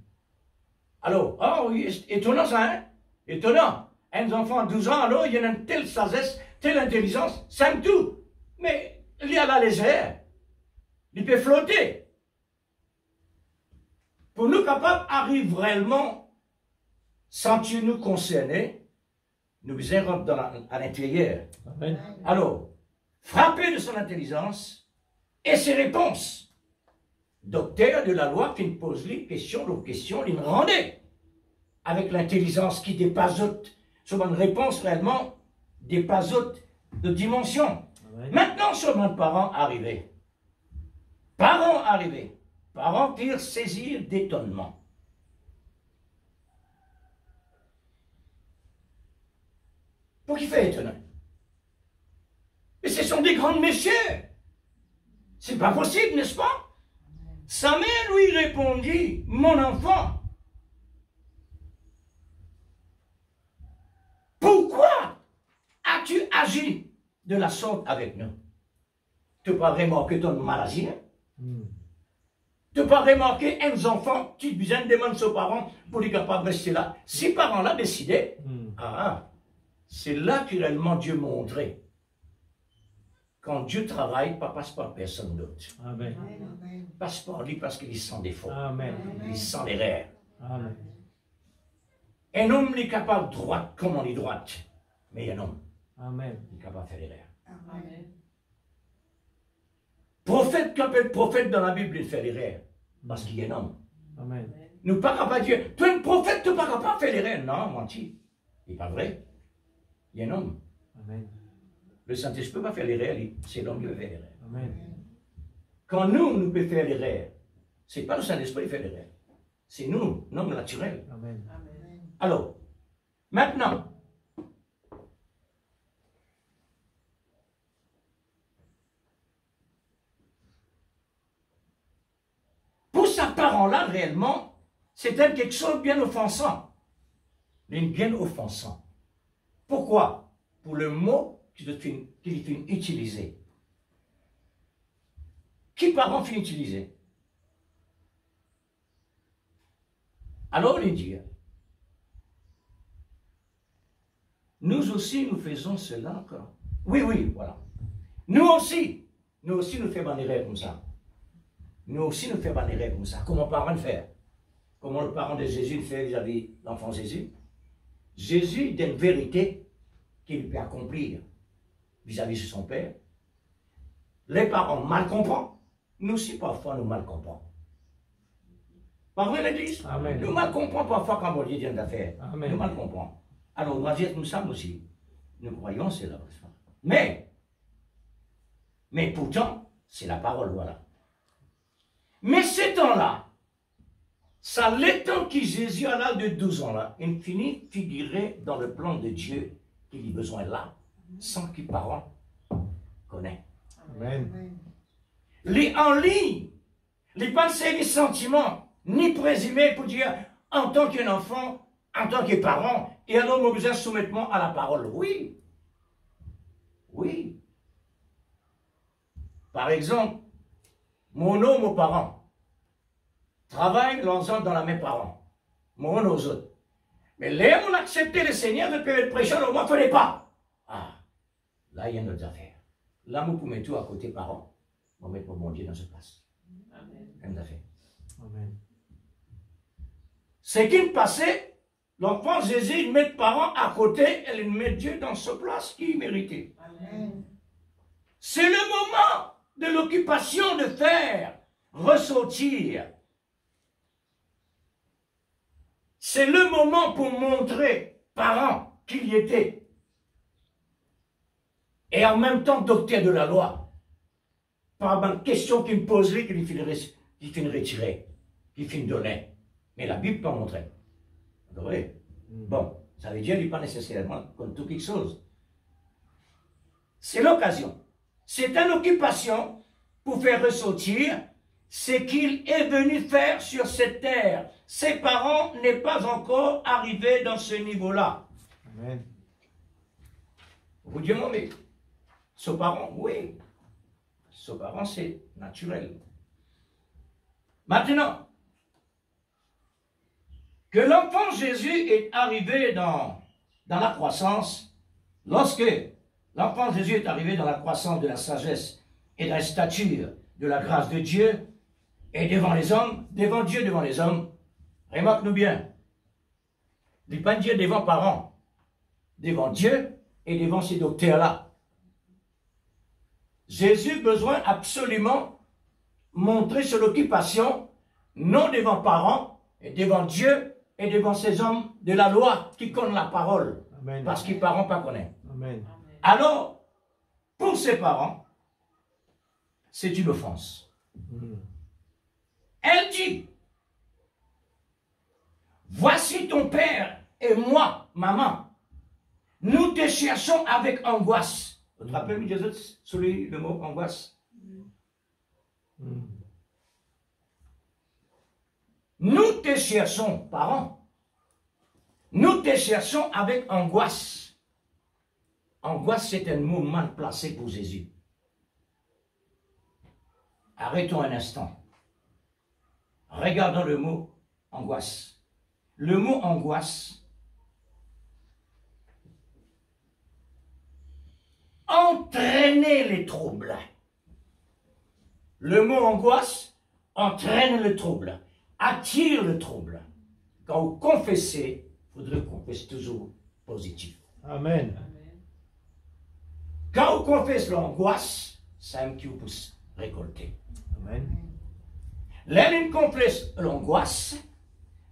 Alors, ah oui, étonnant ça, hein? Étonnant. Un enfant de 12 ans, alors, il y a une telle sagesse, telle intelligence, c'est tout. Mais il est à la légère. Il peut flotter. Pour nous capables d'arriver réellement, sentir nous concernés, nous devons rentrer à l'intérieur. Amen. Alors, frapper de son intelligence et ses réponses. Docteur de la loi qui ne pose les questions, il rendait. Avec l'intelligence qui dépasse sur une réponse réellement des pas autres de dimension. Amen. Maintenant, sur un parent arrivé. Parents arrivés. Parents firent saisir d'étonnement. Pour qui fait étonner? Mais ce sont des grands messieurs. C'est pas possible, n'est-ce pas? Sa mère lui répondit, mon enfant, pourquoi as-tu agi de la sorte avec nous? Tu n'as pas remarqué ton maladie? Tu n'as pas remarqué un enfant qui vient demander à ses parents pour être capable de rester là? Si parents-là décidaient, c'est là que réellement Dieu montrait. Quand Dieu travaille, pas passe par personne d'autre. Amen. Passe par lui parce qu'il sent des fautes. Amen. Il sent l'erreur. Amen. Un homme est capable de droite comme on est droite. Mais un homme, Amen. il est capable de faire l'erreur. Amen. Prophète, qui appelle prophète dans la Bible, il fait l'erreur. Parce qu'il est un homme. Amen. Nous pas capable de dire, tu es un prophète, tu n'es pas capable de faire l'erreur. Non, menti. Il n'est pas vrai. Il est un homme. Amen. Le Saint-Esprit ne peut pas faire l'erreur, c'est l'homme qui veut faire l'erreur. Amen. Quand nous pouvons faire l'erreur, ce n'est pas le Saint-Esprit qui fait l'erreur. C'est nous, l'homme naturel. Amen. Alors, maintenant, pour sa parent-là, réellement, c'était quelque chose de bien offensant. Bien offensant. Pourquoi? Pour le mot qu'il finit utiliser. Qui parent finit utiliser? Alors il dit, nous aussi nous faisons cela encore. Oui, oui, voilà. Nous aussi nous faisons des erreurs comme ça. Nous aussi nous faisons des erreurs comme ça. Comment parents le faire? Comment le parent de Jésus le fait vis-à-vis de l'enfant Jésus? Jésus donne une vérité qu'il peut accomplir vis-à-vis de son Père. Les parents mal comprennent. Nous aussi, parfois, nous mal comprenons. Pas vrai, l'Église? Amen. Nous mal comprenons parfois quand on dit une affaire. Amen. Nous mal comprenons. Alors, on va dire nous sommes aussi. Nous croyons, c'est la Mais pourtant, c'est la parole, voilà. Mais ces temps-là, ça l'étant que Jésus, à l'âge de 12 ans, là, il finit figurer dans le plan de Dieu qu'il a besoin là, sans qu'il parent connaît. Amen. Les en ligne, les pensées, les sentiments, ni présumés pour dire en tant qu'enfant, en tant que parent, et alors nous besoin soumettement à la parole. Oui. Oui. Par exemple, mon homme aux parents travaille l'ensemble dans la même parent. Mon homme aux autres. Mais là, on a accepté le Seigneur de payer le prêcheur, on ne fallait pas. Ah, là, il y a notre affaire. Là, nous pouvons mettre tout à côté parents. On va mettre mon Dieu dans ce place. Amen. Amen. C'est qu'il passait, l'enfant Jésus, il met parents à côté et il met Dieu dans ce place qu'il méritait. C'est le moment de l'occupation de faire ressortir. C'est le moment pour montrer, parents, qu'il y était. Et en même temps, docteur de la loi. Par une question qu'il me poserait, qu'il finit retirer, qu'il finit donner. Mais la Bible peut montrer. Vous voyez? Bon, ça veut dire qu'il n'est pas nécessairement comme tout quelque chose. C'est l'occasion. C'est une occupation pour faire ressortir ce qu'il est venu faire sur cette terre. Ses parents n'est pas encore arrivé dans ce niveau-là. Amen. Vous dites, non, mais ses parents, oui. Ses parents, c'est naturel. Maintenant, que l'enfant Jésus est arrivé dans la croissance, lorsque l'enfant Jésus est arrivé dans la croissance de la sagesse et de la stature de la grâce de Dieu, et devant les hommes, devant Dieu, devant les hommes, remarque-nous bien, il n'est pas Dieu devant parents, devant Dieu et devant ces docteurs-là. Jésus a besoin absolument montrer son occupation, non devant parents, et devant Dieu et devant ces hommes de la loi qui connaissent la parole. Amen. Parce que les parents ne connaissent pas. Amen. Alors, pour ses parents, c'est une offense. Elle dit, voici ton père et moi, maman, nous te cherchons avec angoisse. Vous te rappelez, Jésus, sur le mot angoisse? Nous te cherchons, parents, nous te cherchons avec angoisse. Angoisse, c'est un mot mal placé pour Jésus. Arrêtons un instant. Regardons le mot angoisse. Le mot angoisse entraîner les troubles. Le mot angoisse entraîne le trouble, attire le trouble. Quand vous confessez, il faudrait confesser toujours positif. Amen. Quand vous confessez l'angoisse, c'est un qui vous pousse récolter. Amen. L'un confesse l'angoisse.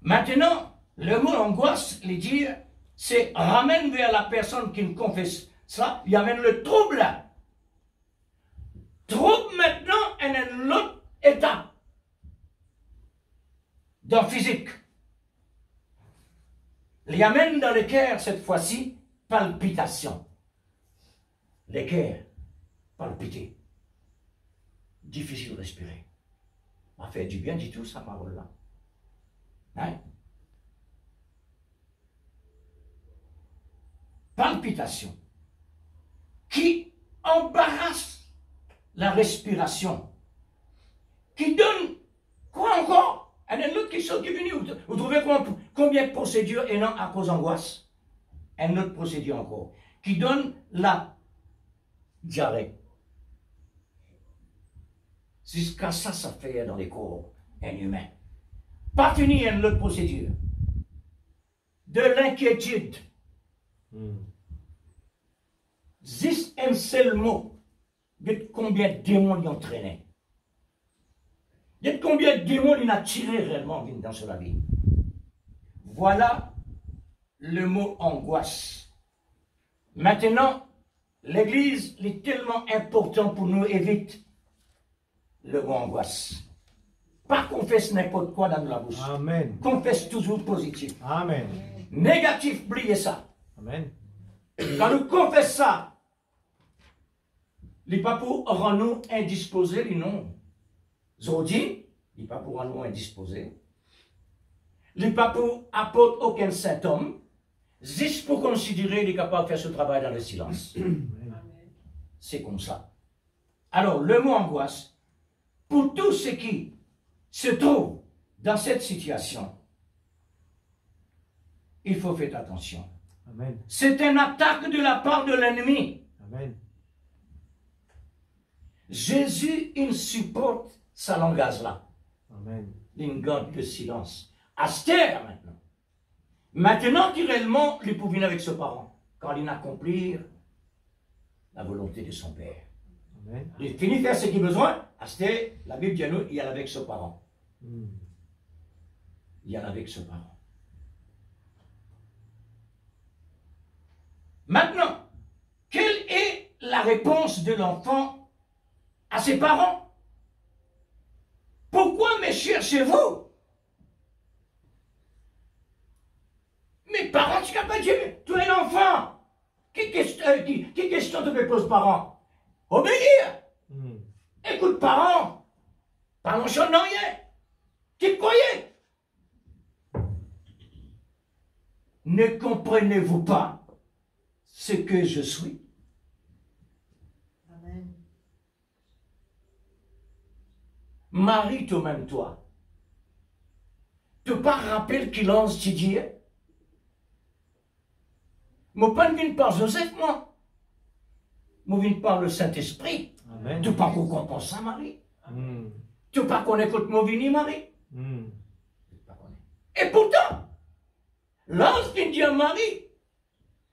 Maintenant, le mot angoisse, les dire, c'est ramène vers la personne qui me confesse cela, il amène le trouble. Trouble maintenant est un autre état dans le physique. Il amène dans le cœur, cette fois-ci, palpitation. Le cœur palpité. Difficile de respirer. Ça fait du bien du tout, sa parole-là. Hein? Palpitation qui embarrasse la respiration, qui donne, quoi encore? Il y a une autre question qui est venue. Vous trouvez combien de procédures et non à cause d'angoisse? Une autre procédure encore, qui donne la diarrhée. Jusqu'à ça, ça fait dans les corps inhumains. Pas fini, une autre procédure. De l'inquiétude. Juste un seul mot de combien de démons ils ont traîné. De combien de démons il a tiré réellement dans sa vie. Voilà le mot angoisse. Maintenant, l'Église est tellement important pour nous éviter le mot angoisse. Pas confesse n'importe quoi dans la bouche. Amen. Confesse toujours positif. Amen. Négatif, oubliez ça. Amen. Quand nous confessons ça, les papous rendent-nous indisposés, les non. Zodi, les papous rendent-nous indisposés. Les papous apportent aucun symptôme, juste pour considérer les capables de faire ce travail dans le silence. C'est comme ça. Alors, le mot angoisse, pour tous ceux qui se trouvent dans cette situation, il faut faire attention. C'est une attaque de la part de l'ennemi. Amen. Jésus, il supporte sa langage-là. Amen. Il garde le silence. Astère maintenant. Maintenant qu'il réellement, il peut venir avec ses parents. Quand il accomplir la volonté de son Père. Amen. Il finit de faire ce qu'il a besoin. Astère, la Bible dit nous, il y a avec ses parents. Il y a avec ses parents. Maintenant, quelle est la réponse de l'enfant à ses parents? Pourquoi me cherchez-vous? Mes parents, tu n'as pas dit, tu es un enfant. Quelle question te pose parents? Obéir. Écoute, parents, pas mon chant, non, rien. Tu te croyais? Ne comprenez-vous pas ce que je suis? Amen. Marie, toi-même, toi. Tu ne pas rappeler qu'il lance Didier? Moi, pas ne viens par Joseph, moi. Moi, viens par le Saint-Esprit. Tu pas qu'on comprend ça, Marie. Tu pas qu'on écoute mon vini, Marie. Et pourtant, l'ange qui dit à Marie,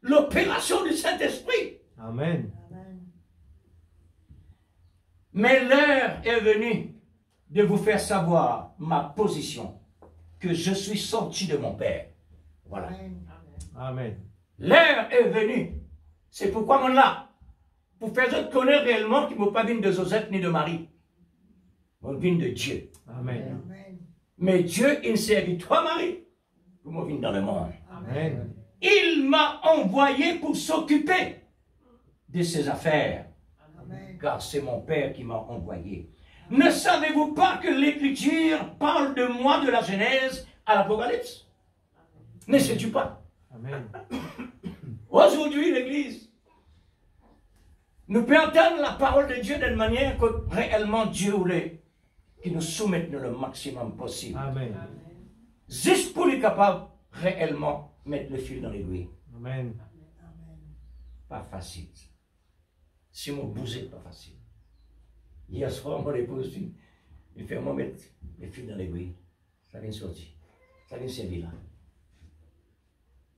l'opération du Saint-Esprit. Amen. Amen. Mais l'heure est venue de vous faire savoir ma position, que je suis sorti de mon Père. Voilà. Amen. Amen. L'heure est venue. C'est pourquoi mon là, pour faire autres connaître réellement qu'il ne m'a pas venu de Joseph ni de Marie. On vient de Dieu. Amen. Amen. Mais Dieu, il servit toi, Marie, pour moi venir dans le monde. Amen. Il m'a envoyé pour s'occuper de ses affaires. Amen. Car c'est mon Père qui m'a envoyé. Ne savez-vous pas que l'Écriture parle de moi de la Genèse à l'Apocalypse? Ne sais-tu pas? Amen. Aujourd'hui, l'Église, nous pouvons entendre la parole de Dieu d'une manière que réellement Dieu voulait qu'il nous soumette le maximum possible. Amen. Juste pour être capable réellement mettre le fil dans l'aiguille. Amen. Pas facile. Si mon bousez, pas facile. Hier soir, mon épouse, il fait moi mettre le fil dans l'aiguille. Ça vient sortir. Ça vient servir là.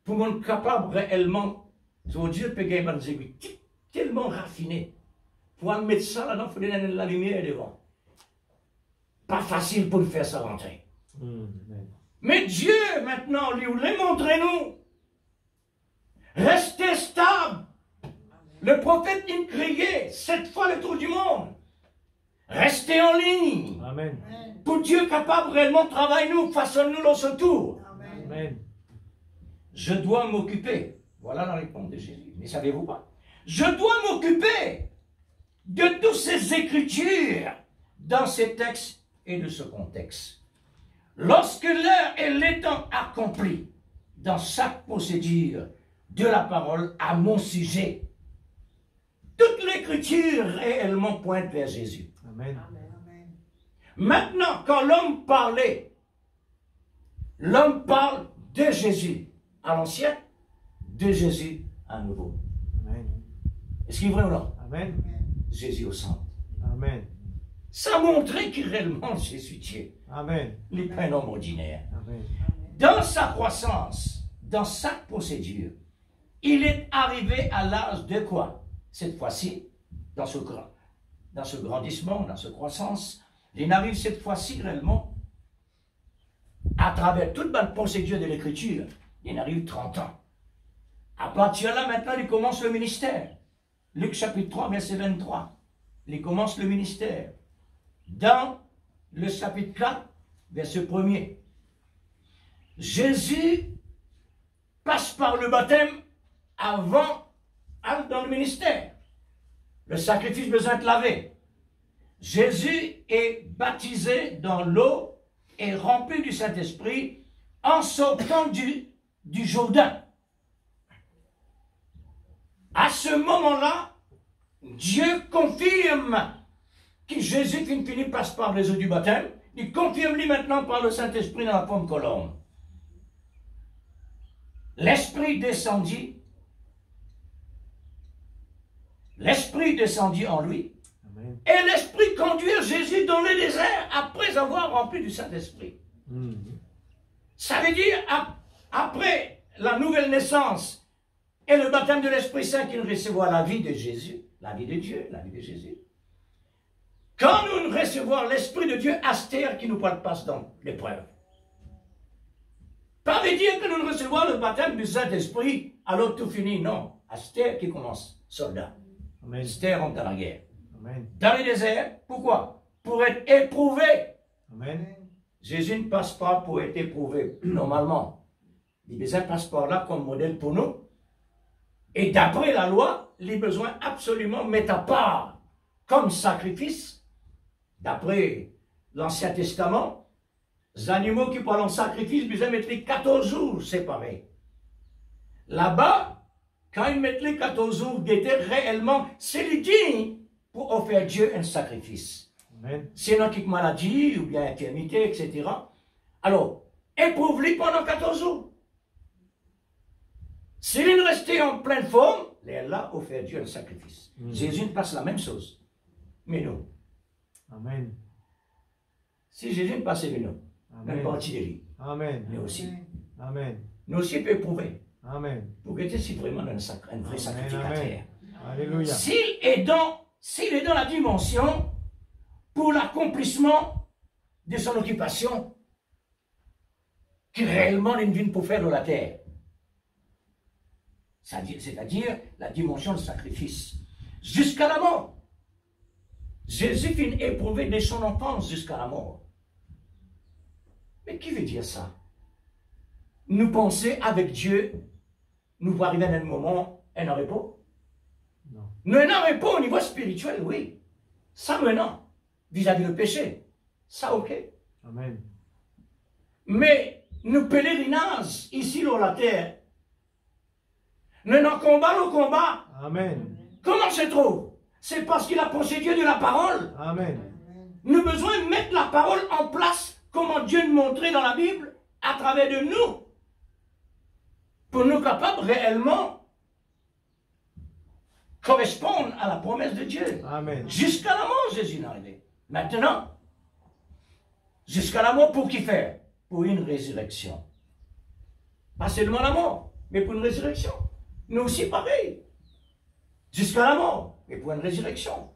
Pour être capable réellement, sur Dieu peut gagner des aiguilles tellement raffinées. Pour mettre ça là-dedans, il faut donner la lumière devant. Pas facile pour le faire ça rentrer. Amen. Mais Dieu, maintenant, lui voulait montrer nous. Restez stable. Le prophète, il criait 7 fois le tour du monde. Restez en ligne. Amen. Pour Dieu capable réellement de travailler nous, façonne-nous dans ce tour. Amen. Amen. Je dois m'occuper. Voilà la réponse de Jésus. Mais savez-vous pas? Je dois m'occuper de toutes ces écritures dans ces textes et de ce contexte. Lorsque l'heure est l'étant accomplie dans chaque procédure de la parole à mon sujet, toute l'écriture réellement pointe vers Jésus. Amen. Amen. Maintenant, quand l'homme parlait, l'homme parle de Jésus à l'ancien, de Jésus à nouveau. Amen. Est-ce qu'il est vrai ou non? Amen. Jésus au centre. Amen. Ça montrait que réellement Jésus Dieu, Amen. il n'est pas un homme ordinaire. Amen. Dans sa croissance, dans sa procédure, il est arrivé à l'âge de quoi? Cette fois-ci, dans ce grandissement, dans cette croissance, il arrive cette fois-ci réellement, à travers toute la procédure de l'écriture, il arrive 30 ans. À partir de là, maintenant, il commence le ministère. Luc chapitre 3, verset 23. Il commence le ministère. Dans le chapitre 4, verset 1er. Jésus passe par le baptême avant dans le ministère. Le sacrifice besoin de laver. Jésus est baptisé dans l'eau et rempli du Saint-Esprit en sortant du Jourdain. À ce moment-là, Dieu confirme que Jésus qui finit passe par les eaux du baptême, il confirme lui maintenant par le Saint-Esprit dans la forme colombe. L'Esprit descendit en lui, Amen. et l'Esprit conduit Jésus dans le désert après avoir rempli du Saint-Esprit. Ça veut dire, après la nouvelle naissance et le baptême de l'Esprit Saint qui nous recevons la vie de Jésus, la vie de Dieu, la vie de Jésus, quand nous recevons l'Esprit de Dieu, Astère qui nous passe dans l'épreuve. Pas veut dire que nous recevons le baptême du Saint-Esprit, alors tout fini, non. Astère qui commence, soldat. Amen. Astère rentre dans la guerre. Amen. Dans le désert, pourquoi? Pour être éprouvé. Amen. Jésus ne passe pas pour être éprouvé, normalement. Il passe par là comme modèle pour nous. Et d'après la loi, les besoins absolument mettent à part comme sacrifice. D'après l'Ancien Testament, les animaux qui parlent en sacrifice, ils mettent les 14 jours séparés. Là-bas, quand ils mettent les 14 jours, d'étaient réellement, c'est les dignes pour offrir Dieu un sacrifice. Amen. C'est une maladie ou bien infirmité, etc. Alors, éprouve-les pendant 14 jours. S'il restait en pleine forme, là, offert Dieu un sacrifice. Jésus passe la même chose. Mais nous, Amen. si Jésus passait de nous, Amen. même partie de lui, Amen. nous aussi. Amen. Nous aussi peut éprouver. Amen. Pour être si vraiment un vrai sacrificateur. Alléluia. S'il est dans la dimension pour l'accomplissement de son occupation, qui réellement est une vie pour faire de la terre. c'est-à-dire la dimension du sacrifice, jusqu'à la mort. Jésus finit éprouvé dès son enfance jusqu'à la mort. Mais qui veut dire ça? Nous penser avec Dieu, nous va arriver à un moment, un repos? Non. Nous un repos au niveau spirituel, oui. Ça maintenant, vis-à-vis du péché. Ça, ok. Amen. Mais nous pèlerinage ici sur la terre. Nous n'en combat le combat. Amen. Comment se trouve? C'est parce qu'il a procédé de la parole. Amen. Nous avons besoin de mettre la parole en place, comme Dieu nous montrait dans la Bible, à travers de nous, pour nous capables réellement correspondre à la promesse de Dieu. Amen. Jusqu'à la mort, Jésus est arrivé. Maintenant, jusqu'à la mort, pour qui faire? Pour une résurrection. Pas seulement la mort, mais pour une résurrection. Nous aussi, pareil. Jusqu'à la mort, mais pour une résurrection.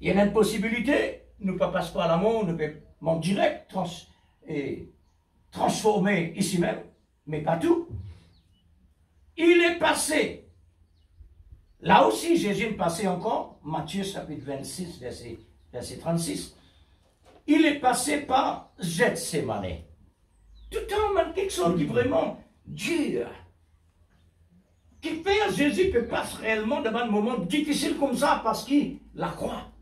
Il y a une possibilité, nous ne passons pas à la mort, nous pouvons direct transformer ici même, mais pas tout. Il est passé. Là aussi, Jésus est passé encore, Matthieu chapitre 26, verset 36. Il est passé par Gethsémane. Tout le temps, quelque chose qui est vraiment dur. Qui fait que Jésus peut passer réellement devant un moment difficile comme ça parce qu'il la croit.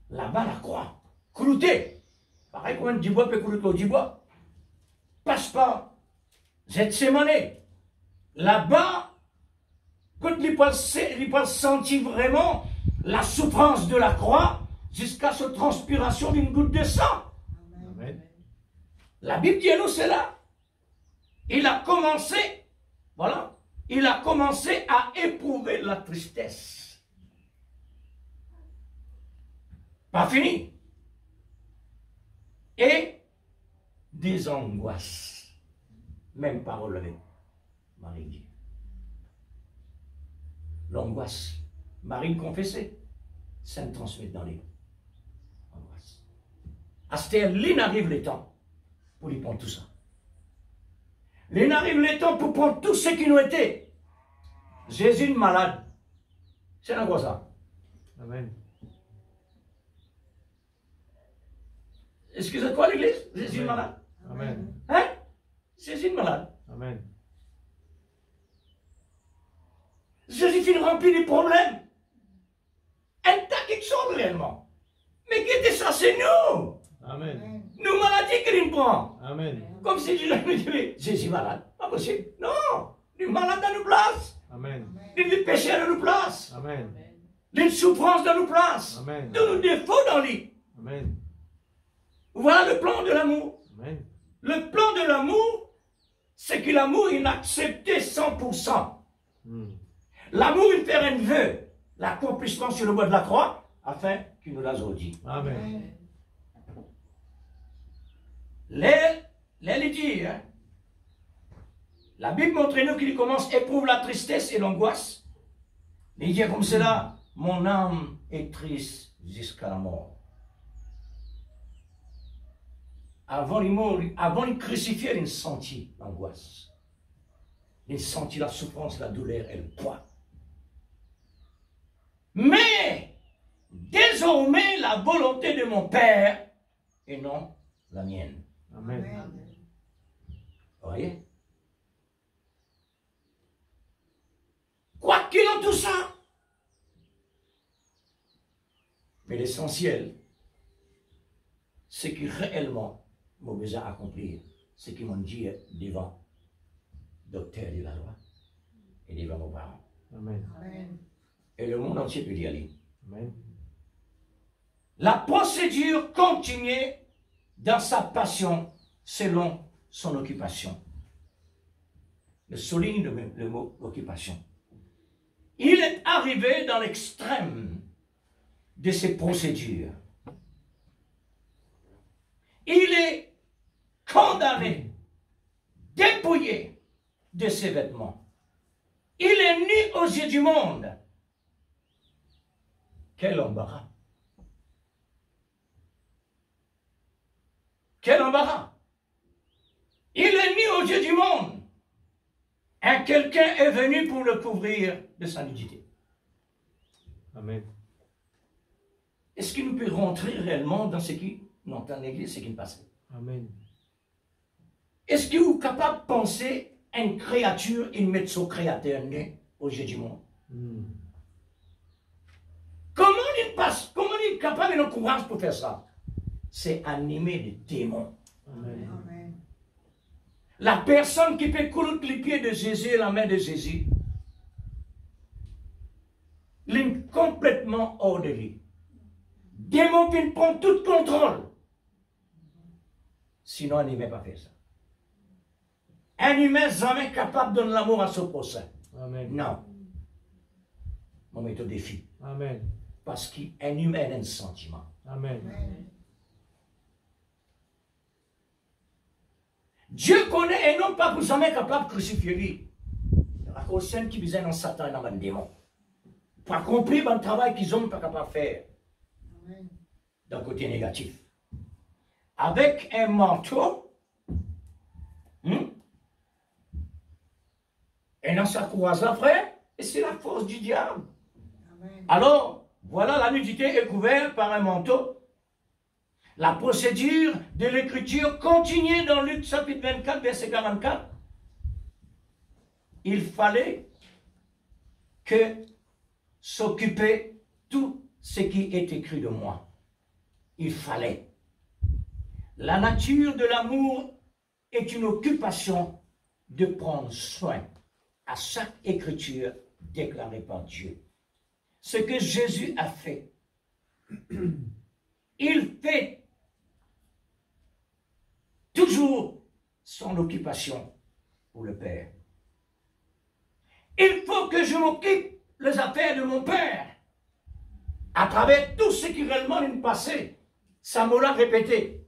Là-bas, la croix. Clouté. Pareil comme un dibois peut clouter au dibois. Passe par Gethsémane. Là-bas, quand il peut sentir vraiment la souffrance de la croix jusqu'à cette transpiration d'une goutte de sang. Amen. La Bible dit à nous cela. Il a commencé, voilà, il a commencé à éprouver la tristesse. Pas fini. Et des angoisses. Même pas relevé. Marie dit. L'angoisse. Marie confessait. Ça me transmet dans les angoisses. À ce terme, il arrive le temps pour lui prendre tout ça. Il arrive le temps pour prendre tout ce qui nous était. Jésus malade. C'est un quoi ça? Amen. Excusez-moi l'église, Jésus malade. Amen. Hein? Jésus malade. Amen. Jésus finit rempli des problèmes. Un tas quelque chose réellement. Mais qui était ça? C'est nous. Amen. Nous maladies qu'il nous prend. Amen. Comme si Dieu nous disait, Jésus malade. Pas possible. Non. Nous malade dans nos places. Amen. Nous péché dans nos places. Amen. Nous souffrance dans nos places. Amen. De nos défauts dans lui. Amen. Voilà le plan de l'amour. Amen. Le plan de l'amour, c'est que l'amour, il accepté 100%. L'amour, il fait un vœu, l'accomplissement sur le bois de la croix, afin qu'il nous l'a dit. Amen. Les dit, hein? La Bible montre-nous qu'il commence, éprouve la tristesse et l'angoisse. Il dit comme cela, mon âme est triste jusqu'à la mort. Avant de crucifier, il sentit l'angoisse. Il sentit la souffrance, la douleur et le poids. Mais, désormais, la volonté de mon Père et non la mienne. Amen. Vous voyez? Quoi qu'il en tout ça. Mais l'essentiel, c'est que réellement, mon besoin accomplir ce qu'ils m'ont dit devant docteur de la loi et devant nos parents. Amen. Et le monde entier peut y aller. Amen. La procédure continuait dans sa passion selon son occupation. Je souligne le mot occupation. Il est arrivé dans l'extrême de ces procédures. Il est condamné, dépouillé de ses vêtements. Il est nu aux yeux du monde. Quel embarras! Quel embarras! Il est nu aux yeux du monde. Un quelqu'un est venu pour le couvrir de sa nudité. Amen. Est-ce qu'il nous peut rentrer réellement dans ce qui, non, dans l'église, ce qui passait? Amen. Est-ce qu'il est capable de penser à une créature et de mettre son créateur né au jeu du monde? Comment il passe? Comment il est capable de nous courage pour faire ça? C'est animé de démons. Amen. Amen. La personne qui peut couler les pieds de Jésus et la main de Jésus, il est complètement hors de lui. Démon qui prend tout contrôle. Sinon, un humain n'a pas fait ça. Un humain jamais capable de donner l'amour à son prochain. Amen. Non. On met au défi. Amen. Parce qu'un humain a un sentiment. Amen. Amen. Dieu connaît un homme pas pour jamais capable de crucifier lui. La cause qui visait dans Satan et dans le démon. Pour accomplir le travail qu'ils ont pas capable de faire. Amen. D'un côté négatif. Avec un manteau, et dans sa croisade, frère, et c'est la force du diable. Amen. Alors, voilà, la nudité est couverte par un manteau. La procédure de l'écriture continue dans Luc chapitre 24, verset 44. Il fallait que s'occuper tout ce qui est écrit de moi. Il fallait. La nature de l'amour est une occupation de prendre soin à chaque écriture déclarée par Dieu. Ce que Jésus a fait, il fait toujours son occupation pour le Père. Il faut que je m'occupe des affaires de mon Père à travers tout ce qui réellement est passé. Ça me l'a répété.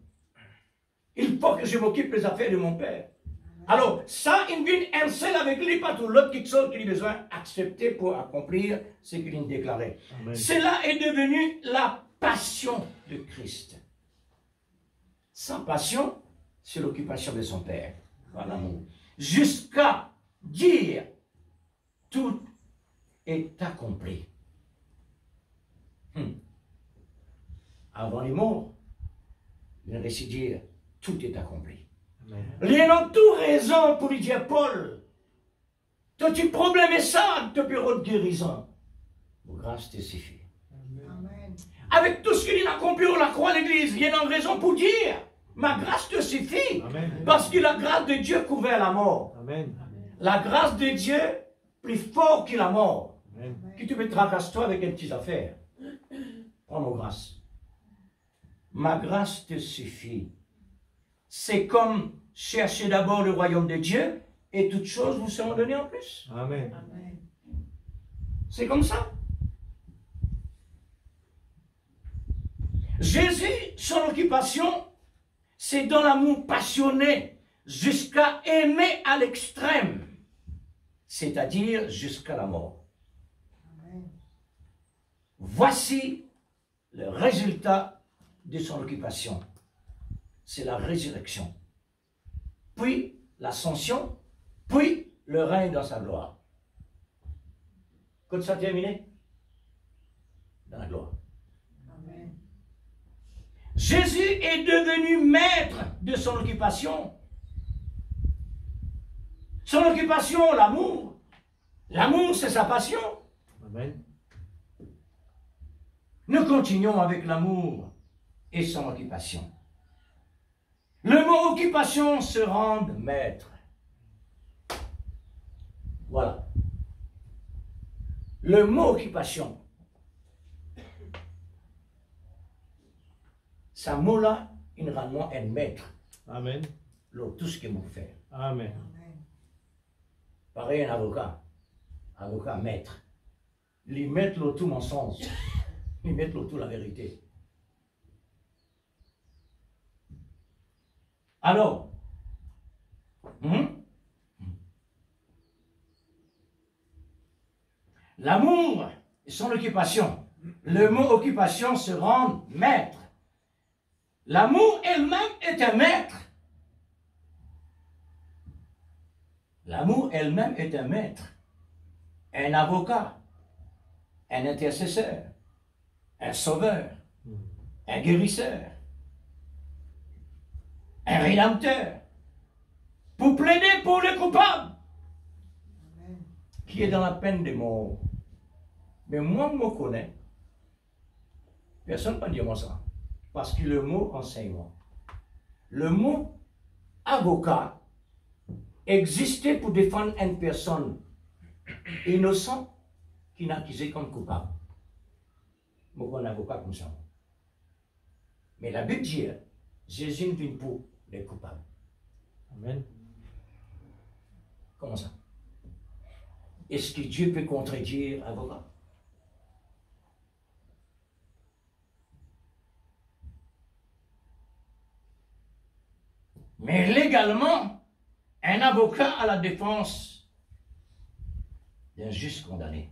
Il faut que je m'occupe des affaires de mon Père. Alors, ça, il vient un seul avec lui, pas tout l'autre quelque chose qu'il a besoin d'accepter pour accomplir ce qu'il a déclaré. Amen. Cela est devenu la passion de Christ. Sa passion, c'est l'occupation de son Père, par l'amour. Jusqu'à dire, tout est accompli. Avant les morts, il a réussi à dire, tout est accompli. Ils ont tout raison pour lui dire, Paul, toi tu problème est ça, de bureau de guérison. Vos grâce te suffit. Amen. Avec tout ce qu'il a accompli à la croix de l'église, il y a une raison pour dire, ma grâce te suffit. Amen. Parce que la grâce de Dieu couvert la mort. Amen. La grâce de Dieu, plus fort que la mort. Amen. Qui te met tracasse-toi avec une petite affaire. Prends mon grâce. Ma grâce te suffit. C'est comme chercher d'abord le royaume de Dieu et toutes choses vous seront données en plus. Amen. Amen. C'est comme ça. Jésus, son occupation, c'est dans l'amour passionné jusqu'à aimer à l'extrême, c'est-à-dire jusqu'à la mort. Amen. Voici le résultat de son occupation. C'est la résurrection, puis l'ascension, puis le règne dans sa gloire. Quand ça terminé? Dans la gloire. Amen. Jésus est devenu maître de son occupation. Son occupation, l'amour. L'amour, c'est sa passion. Amen. Nous continuons avec l'amour et son occupation. Le mot occupation se rend maître. Voilà. Le mot occupation. Ça mot-là, il rend un maître. Amen. Là, tout ce qu'il vous fait. Amen. Amen. Pareil, un avocat. Avocat maître. Il met là tout mensonge. Il met là tout la vérité. Alors, l'amour et son occupation. Le mot occupation se rend maître. L'amour elle-même est un maître. L'amour elle-même est un maître, un avocat, un intercesseur, un sauveur, un guérisseur, un rédempteur, pour plaider pour le coupable qui est dans la peine de mort. Mais moi, je me connais. Personne ne peut dire moi ça. Parce que le mot enseignement, le mot avocat existait pour défendre une personne innocente qui n'a accusé comme coupable. Moi, un avocat comme ça. Mais la Bible dit, Jésus vient pour les coupables. Amen. Comment ça? Est-ce que Dieu peut contredire avocat? Mais légalement, un avocat a la défense d'un juste condamné.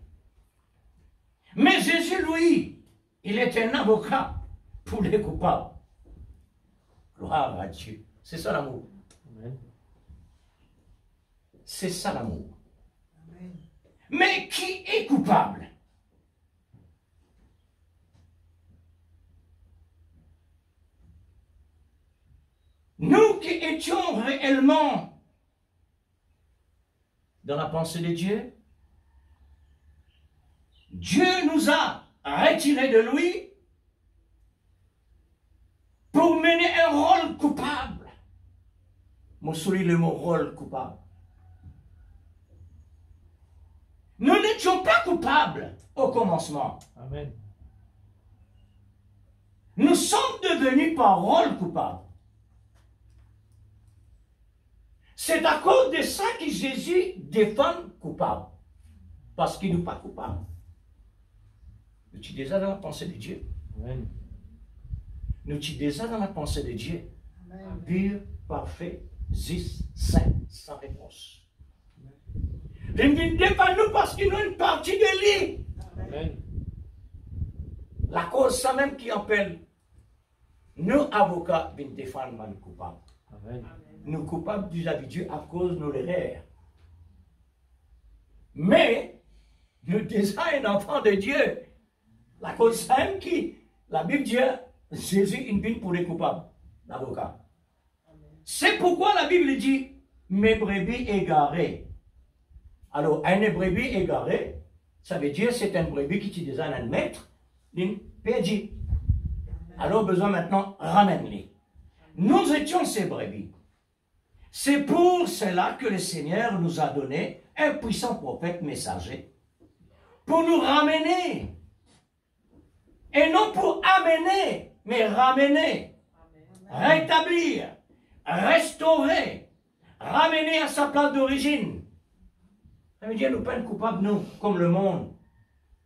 Mais Jésus, lui, il est un avocat pour les coupables. Gloire à Dieu. C'est ça l'amour. C'est ça l'amour. Mais qui est coupable? Nous qui étions réellement dans la pensée de Dieu, Dieu nous a retirés de lui pour mener un rôle coupable. Moi, souligne le mot rôle coupable. Nous n'étions pas coupables au commencement. Amen. Nous sommes devenus par rôle coupables. C'est à cause de ça que Jésus défend coupable. Parce qu'il n'est pas coupable. Nous sommes déjà dans la pensée de Dieu. Amen. Nous sommes déjà dans la pensée de Dieu. Amen. Pur, parfait, juste, saint, sans réponse. Il ne défend nous parce qu'il a une partie de lui. Amen. La cause, ça même qui appelle. Nous, avocats, nous défendons les coupables. Amen. Nous coupables vis-à-vis de Dieu à cause de nos erreurs. Mais, nous déjà un enfant de Dieu. La cause même qui, la Bible dit, Jésus il vient pour les coupables, l'avocat. C'est pourquoi la Bible dit, mes brebis égarées. Alors, un brebis égaré, ça veut dire c'est un brebis qui est déjà un maître, une perdu. Alors, besoin maintenant, ramène-les. Nous étions ces brebis. C'est pour cela que le Seigneur nous a donné un puissant prophète messager pour nous ramener. Et non pour amener, mais ramener, rétablir, restaurer, ramener à sa place d'origine. Ça veut dire nous pas coupables, nous, comme le monde.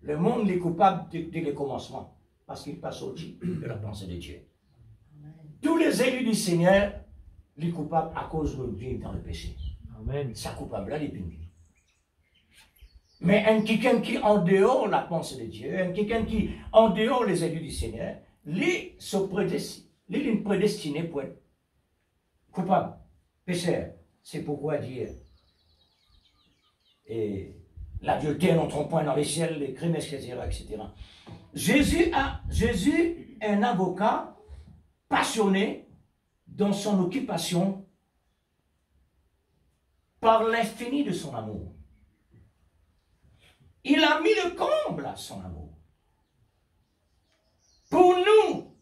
Le monde est coupable dès le commencement, parce qu'il passe au-dessus de la pensée de Dieu. Tous les élus du Seigneur, les coupables à cause de vivre dans le péché. Amen. Ça coupable là, les punis. Mais un quelqu'un qui en dehors la pensée de Dieu, un quelqu'un qui en dehors les élus du Seigneur, lui sont prédestinés pour être coupable, pécheur. C'est pourquoi dire et l'adultère n'entre point dans les ciels, les crimes, etc., etc. Jésus est un avocat passionné dans son occupation par l'infini de son amour. Il a mis le comble à son amour. Pour nous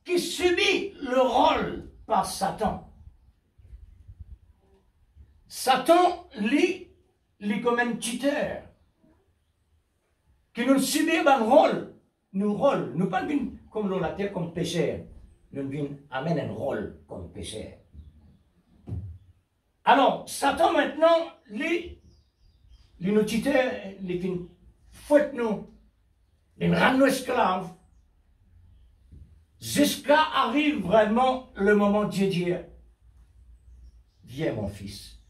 qui subit le rôle par Satan. Satan, lui comme un tuteur, qui nous subit un rôle, nous pas comme dans la terre comme pécheur, nous amène un rôle comme pécheur. Alors, Satan maintenant, lui nous tuteur, lui fouette nous, il rend nous esclaves, jusqu'à arrive vraiment le moment de Dieu dire, viens mon fils.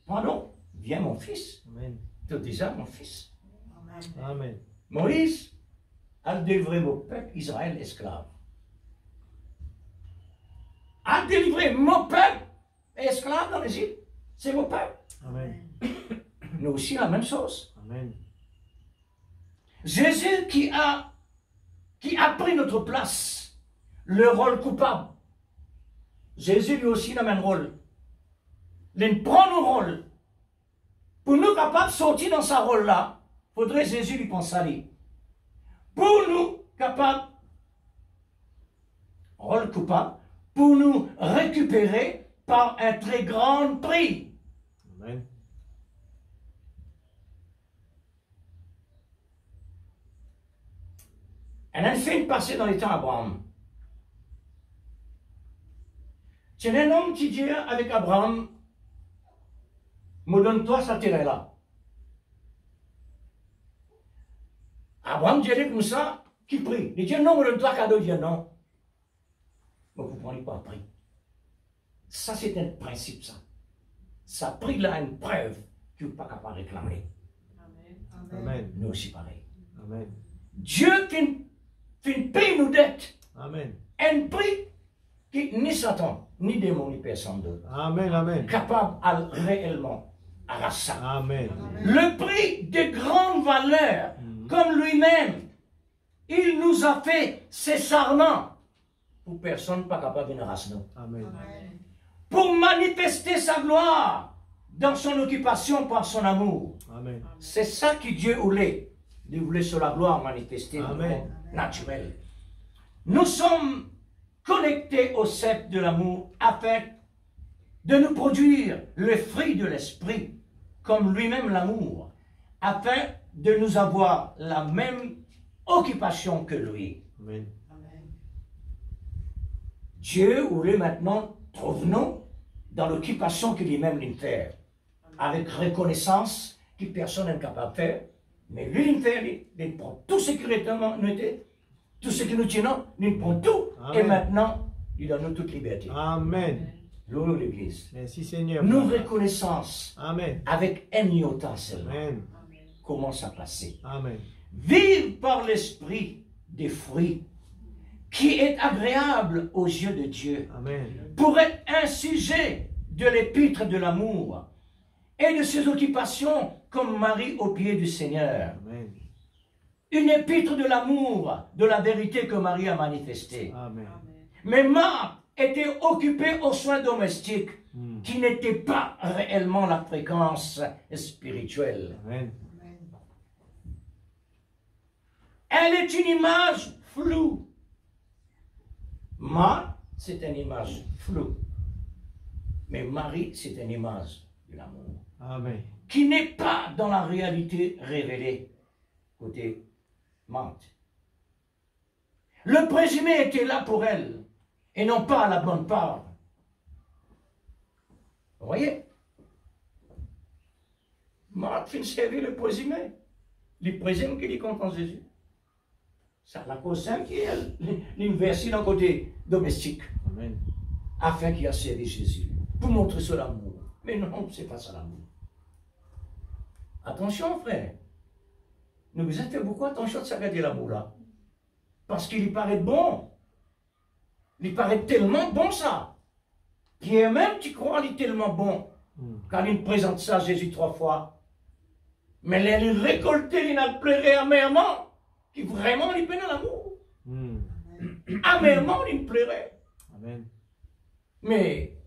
Pardon, viens mon fils. Amen. Tu es déjà mon fils. Amen. Moïse a délivré mon peuple Israël esclave. A délivré mon peuple esclave dans l'Égypte. c'est vos pères. Amen. Nous aussi, la même chose. Amen. Jésus qui a pris notre place, le rôle coupable. Jésus lui aussi a le même rôle. Il prend nos rôles. Pour nous capables de sortir dans ce rôle-là, il faudrait que Jésus lui pense à lui. Pour nous capables, rôle coupable, pour nous récupérer par un très grand prix. Amen. Elle a fait une passée dans les temps d'Abraham. C'est un homme qui dit avec Abraham, me donne-toi ça terre-là. Abraham dit comme ça, qui prie. Il dit non, me donne-toi cadeau, il dit non. Mais vous ne prenez pas prix. Ça, c'est un principe, ça. Ça prix là une preuve que vous n'êtes pas capable de réclamer. Amen. Amen. Nous aussi pareil. Amen. Dieu qui paye nos dettes, Amen. un prix qui ni Satan, ni démon, ni personne d'autre, Amen. Amen. capable à réellement arracher ça. Amen. Le prix de grande valeur, comme lui-même, il nous a fait ses serments pour personne pas capable de nous arracher. Amen. Amen. Pour manifester sa gloire dans son occupation par son amour. Amen. C'est ça que Dieu voulait. Il voulait sur la gloire manifester Amen. naturel. Nous sommes connectés au sceptre de l'amour afin de nous produire le fruit de l'esprit, comme lui-même l'amour, afin de nous avoir la même occupation que lui. Amen. Dieu voulait maintenant revenons dans l'occupation que lui-même lui fait, avec reconnaissance que personne n'est capable de faire, mais lui il fait, il prend tout ce qui nous était, tout ce que nous tenons, il prend tout, et maintenant il donne nous toute liberté. Amen. Louons l'Église. Merci Seigneur. Nous reconnaissance Amen. avec un iota seulement. Amen. Commence à placer. Amen. Vive par l'esprit des fruits qui est agréable aux yeux de Dieu, Amen. pour être un sujet de l'épître de l'amour et de ses occupations comme Marie aux pieds du Seigneur. Amen. Une épître de l'amour, de la vérité que Marie a manifestée. Amen. Mais Marthe était occupée aux soins domestiques qui n'étaient pas réellement la fréquence spirituelle. Amen. Elle est une image floue. Marthe, c'est une image floue. Mais Marie, c'est une image de l'amour. Amen. Qui n'est pas dans la réalité révélée côté Marthe. Le présumé était là pour elle et non pas à la bonne part. Vous voyez? Marthe finit servir le présumé. Il présume qu'il est content Jésus. C'est la cause simple qui est l'inversion d'un côté domestique. Amen. Afin qu'il a servi Jésus. Pour montrer son amour. Mais non, c'est pas ça l'amour. Attention, frère. Nous vous avez fait beaucoup attention de s'arrêter l'amour là. Parce qu'il paraît bon. Il paraît tellement bon ça. Pierre même, tu crois, il est tellement bon. Quand il présente ça à Jésus 3 fois. Mais il récolté, il a pleuré amèrement. Qui vraiment, il peine l'amour. Amèrement, il pleurait. Amen. Mais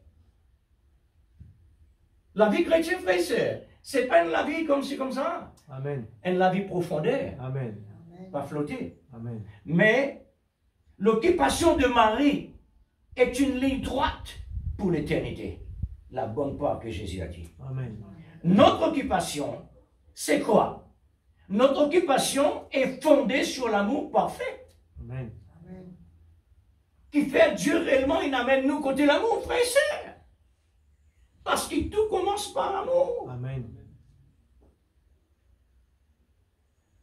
la vie chrétienne, frère et sœur, c'est pas la vie comme ci, comme ça. Amen. Elle la vie profondeur, Amen. pas flotter. Amen. Mais l'occupation de Marie est une ligne droite pour l'éternité. La bonne part que Jésus a dit. Amen. Notre occupation, c'est quoi? Notre occupation est fondée sur l'amour parfait. Amen. Qui fait Dieu réellement, il amène nous côté l'amour, frère et sœur. Parce que tout commence par l'amour. Amen.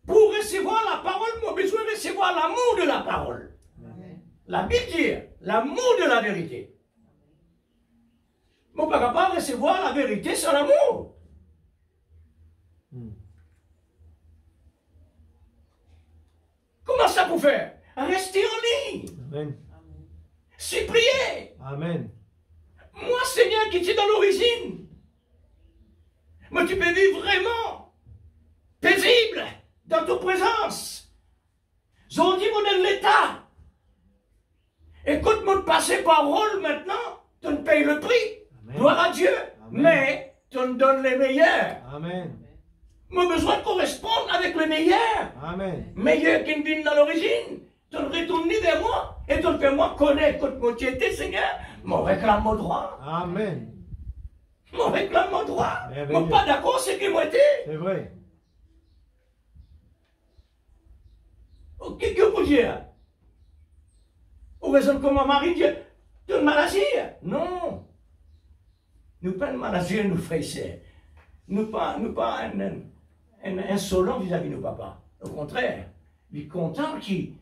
Pour recevoir la parole, on a besoin de recevoir l'amour de la parole. Amen. La Bible dit l'amour de la vérité. On ne peut pas recevoir la vérité sans l'amour. Comment ça pour faire? Rester en ligne. Amen. Supplier. Amen. Moi, Seigneur, qui suis dans l'origine, Mais tu peux vivre vraiment paisible dans ta présence. J'en dis, mon de l'État. Écoute-moi de passer parole maintenant, tu ne payes le prix. Amen. Gloire à Dieu. Amen. Mais tu nous donnes les meilleurs. Amen. Moi, besoin de correspondre avec les meilleurs. Amen. Meilleurs qui me viennent dans l'origine. Tu retournes vers moi et tu me fais moi connaître que mon tiété, Seigneur. Mon réclame mon droit. Amen. Mon réclame mon droit. Moi, pas d'accord, c'est qui moi été. C'est vrai. Qu'est-ce que vous dites? Ou raison comme mon mari dit, tu as une maladie? Non. Nous pas une maladie, nous frères. Nous pas insolents vis-à-vis de nos papas. Au contraire, il est content qu'il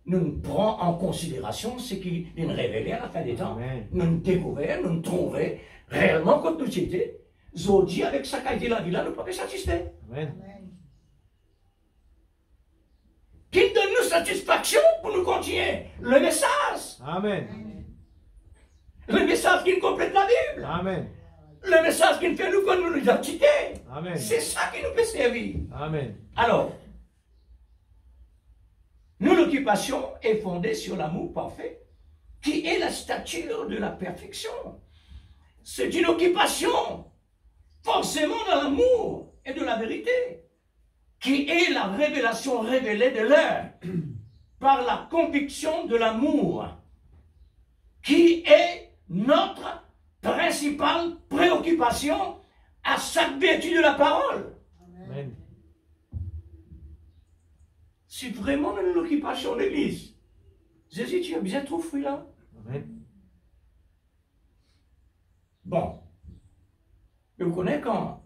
nous prend en considération ce qu'il nous révélé à la fin des temps. Amen. Nous nous découvrir, nous nous trouver réellement comme nous étions. Zodi, avec sa qualité de la vie là, nous ne pouvons pas être satisfaits. Amen. Qu'il donne nous satisfaction pour nous continuer le message. Amen. Le message qui nous complète la Bible. Amen. Le message qui nous fait nous connaître nos identités. Amen. C'est ça qui nous peut servir. Amen. Alors, nous, l'occupation est fondée sur l'amour parfait, qui est la stature de la perfection. C'est une occupation forcément de l'amour et de la vérité, qui est la révélation révélée de l'heure, par la conviction de l'amour, qui est notre principale préoccupation à chaque vertu de la parole. Amen. C'est vraiment une occupation de l'Église. Jésus, tu as bien trop fruit là? Amen. Bon. Vous connaissez quand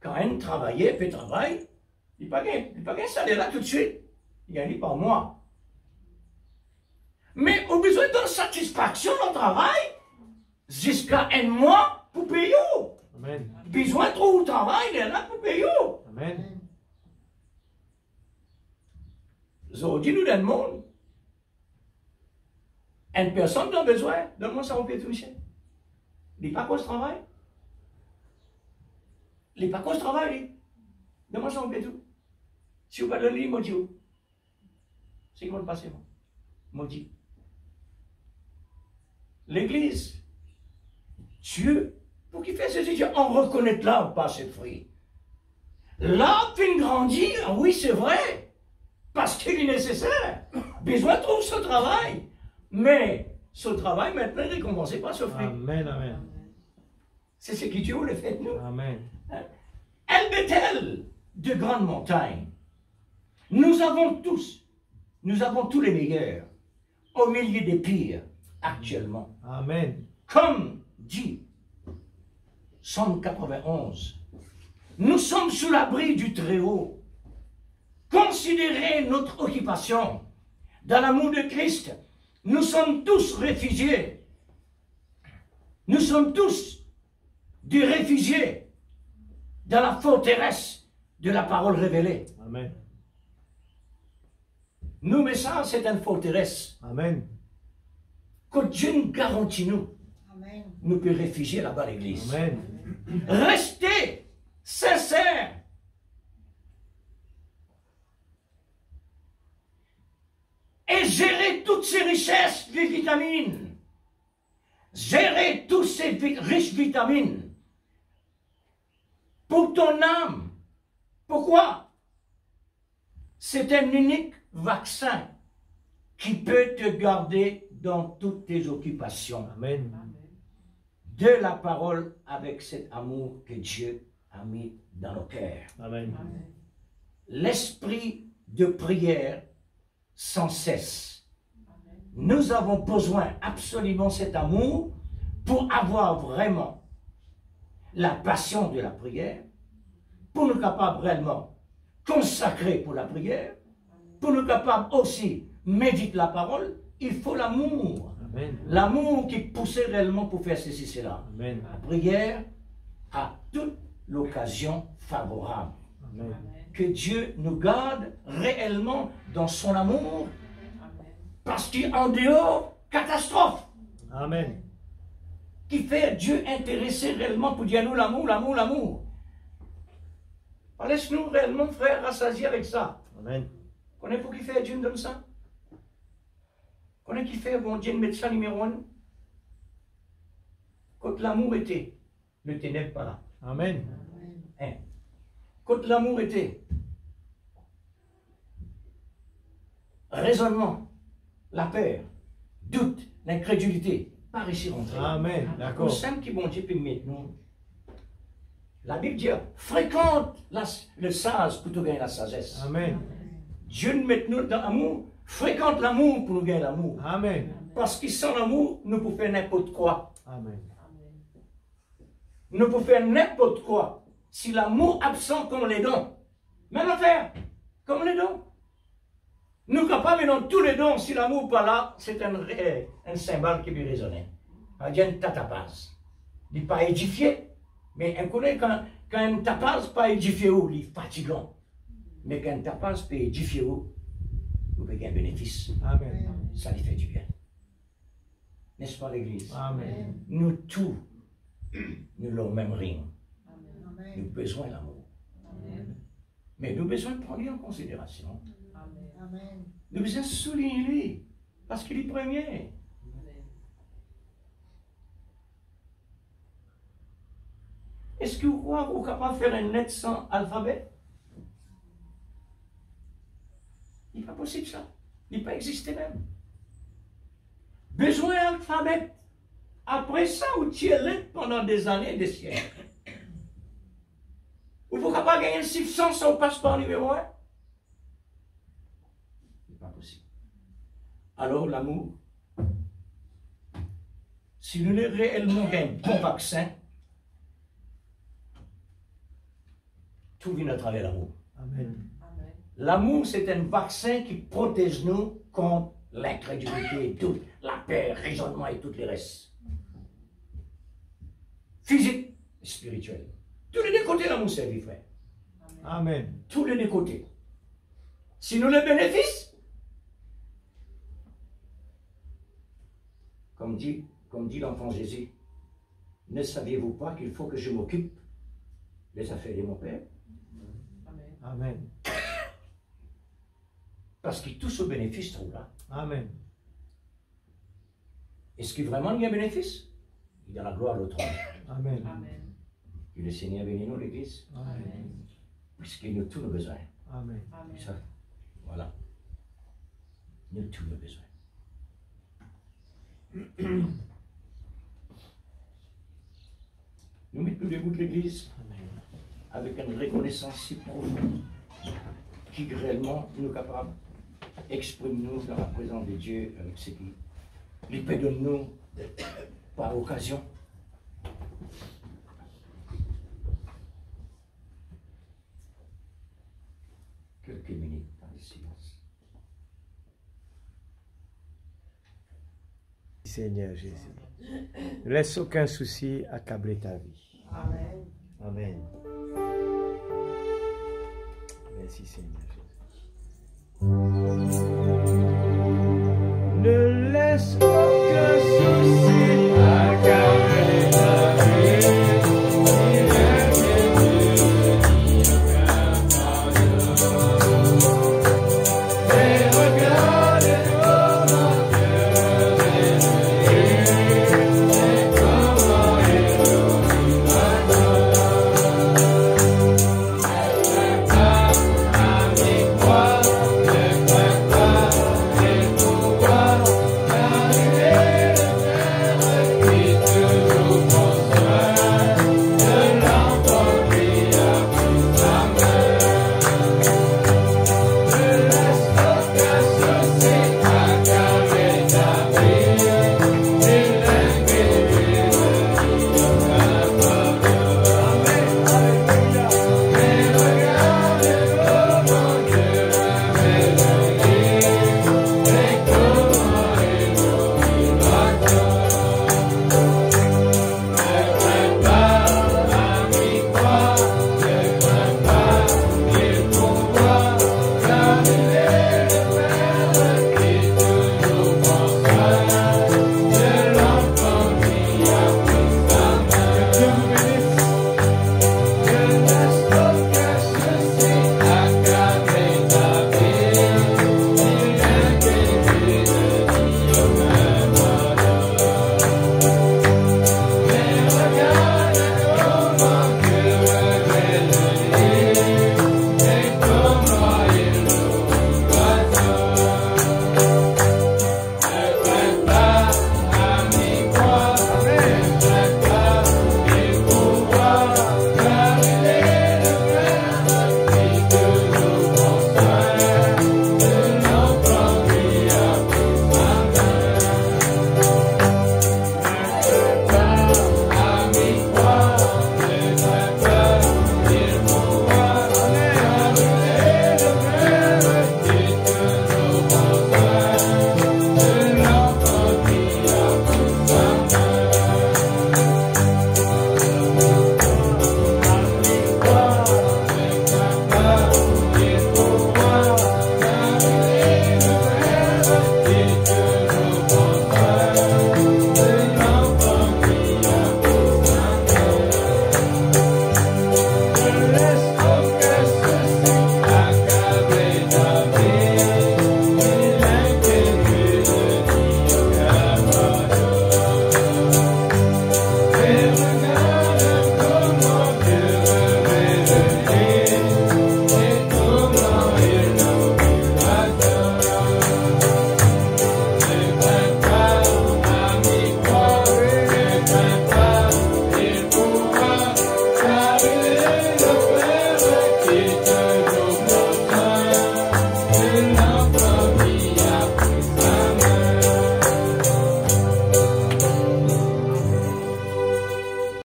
un travaillait, fait travail, il n'a pas gagné salaire là tout de suite. Il gagne par mois. Mais au besoin de satisfaction dans le travail, jusqu'à un mois pour payer. Amen. Besoin trop de travail, il est là pour payer. Amen. Aujourd'hui, nous dans le monde, une personne qui a besoin, donne-moi ça au pied de Michel. Il n'est pas cause travail. Il n'est pas cause travail. Donne-moi ça au pied de tout. Si vous ne pas donner, maudit. C'est comment passer, moi. Maudit. L'Église, Dieu, pour qu'il fasse ces études, on reconnaît là ou pas ce fruit. L'arbre fait grandir, oui, c'est vrai, parce qu'il est nécessaire. Besoin de trouver ce travail. Mais ce travail, maintenant, est récompensé par ce fruit. Amen, amen. C'est ce que Dieu le fait, nous. Amen. Elle Bethel, de grandes montagnes. Nous avons tous les meilleurs au milieu des pires actuellement. Amen. Comme dit Psaume 91, nous sommes sous l'abri du Très-Haut. Considérez notre occupation dans l'amour de Christ. Nous sommes tous réfugiés. Nous sommes tous des réfugiés dans la forteresse de la parole révélée. Amen. Nous, mais ça, c'est une forteresse. Amen. Que Dieu nous garantit, nous. Amen. Nous pouvons réfugier là-bas à l'église. Amen. Restez sincères. Et gérez toutes ces richesses, les vitamines. Gérez toutes ces riches vitamines. Pour ton âme. Pourquoi? C'est un unique vaccin qui peut te garder dans toutes tes occupations. Amen. De la parole avec cet amour que Dieu a mis dans nos cœurs. Amen. L'esprit de prière sans cesse. Nous avons besoin absolument cet amour pour avoir vraiment la passion de la prière, pour nous capables réellement consacrer pour la prière, pour nous capables aussi méditer la parole. Il faut l'amour. L'amour qui pousse réellement pour faire ceci, cela. Amen. La prière a toute l'occasion favorable. Amen. Que Dieu nous garde réellement dans son amour, parce qu'en dehors, catastrophe. Amen. Qui fait Dieu intéressé réellement pour dire à nous l'amour, l'amour, l'amour. Laisse-nous réellement, frère, rassasier avec ça. Amen. Connais pour qui fait Dieu donne ça? Connais qui fait bon Dieu mettre ça numéro 1? Quand l'amour était, le ténèbre pas là. Amen. Hein? Quand l'amour était, raisonnement, la peur, doute, l'incrédulité, pas réussir à rentrer. Amen. Au D'accord. simple qui bon Dieu peut mettre nous. La Bible dit, fréquente le sage pour te gagner la sagesse. Amen. Dieu nous met nous dans l'amour, fréquente l'amour pour nous gagner l'amour. Amen. Parce que sans l'amour, nous pouvons faire n'importe quoi. Amen. Nous pouvons faire n'importe quoi. Si l'amour absent comme les dons, même affaire, comme les dons. Nous ne sommes pas dans tous les dons, si l'amour n'est pas là, c'est un symbole qui peut résonner. Il y a une tatapaz. Il n'est pas édifié, mais on connaît quand un tapaz pas édifié, il est fatigant. Mais quand un tapaz peut édifier, vous pouvez gagner un bénéfice. Amen. Ça lui fait du bien. N'est-ce pas l'Église? Amen. Nous tous, nous avons le même ring. Nous Amen. avons besoin de l'amour. Mais nous avons besoin de prendre en considération. Amen. Nous avons besoin de souligner lui, parce qu'il est premier. Est-ce que vous croyez que vous êtes capable de faire un net sans alphabet? Il n'est pas possible ça. Il n'est pas existé même. Besoin d'alphabet. Après ça, vous tirez lettre pendant des années et des siècles. Vous ne pouvez pas gagner le 600 sans passeport numéro 1? Ce n'est pas possible. Alors l'amour, si nous avons réellement un bon vaccin, tout vient à travers l'amour. Amen. L'amour, c'est un vaccin qui protège nous contre l'incrédulité, toute la peur, le raisonnement et tout le reste. Physique et spirituel. Tous les deux côtés, l'amour servit, frère. Amen. Tous les deux côtés. Si nous le bénéfice, comme dit l'enfant Jésus, ne saviez-vous pas qu'il faut que je m'occupe des affaires de mon Père? Amen. Parce que tout ce bénéfice trouve là. Amen. Est-ce qu'il vraiment il y a un bénéfice? Il y a la gloire au trône. Amen. Que le Seigneur bénisse nous, l'Église, Amen. puisqu'il nous a tous nos besoins. Amen. Ça, voilà. Nous avons tous nos besoins. Nous mettons debout de l'Église avec une reconnaissance si profonde qui réellement nous capables d'exprimer-nous dans la présence de Dieu avec ce qui lui pardonne-nous par occasion. Quelques minutes dans le silence. Seigneur Jésus, ne laisse aucun souci accabler ta vie. Amen. Amen. Merci Seigneur Jésus. Ne laisse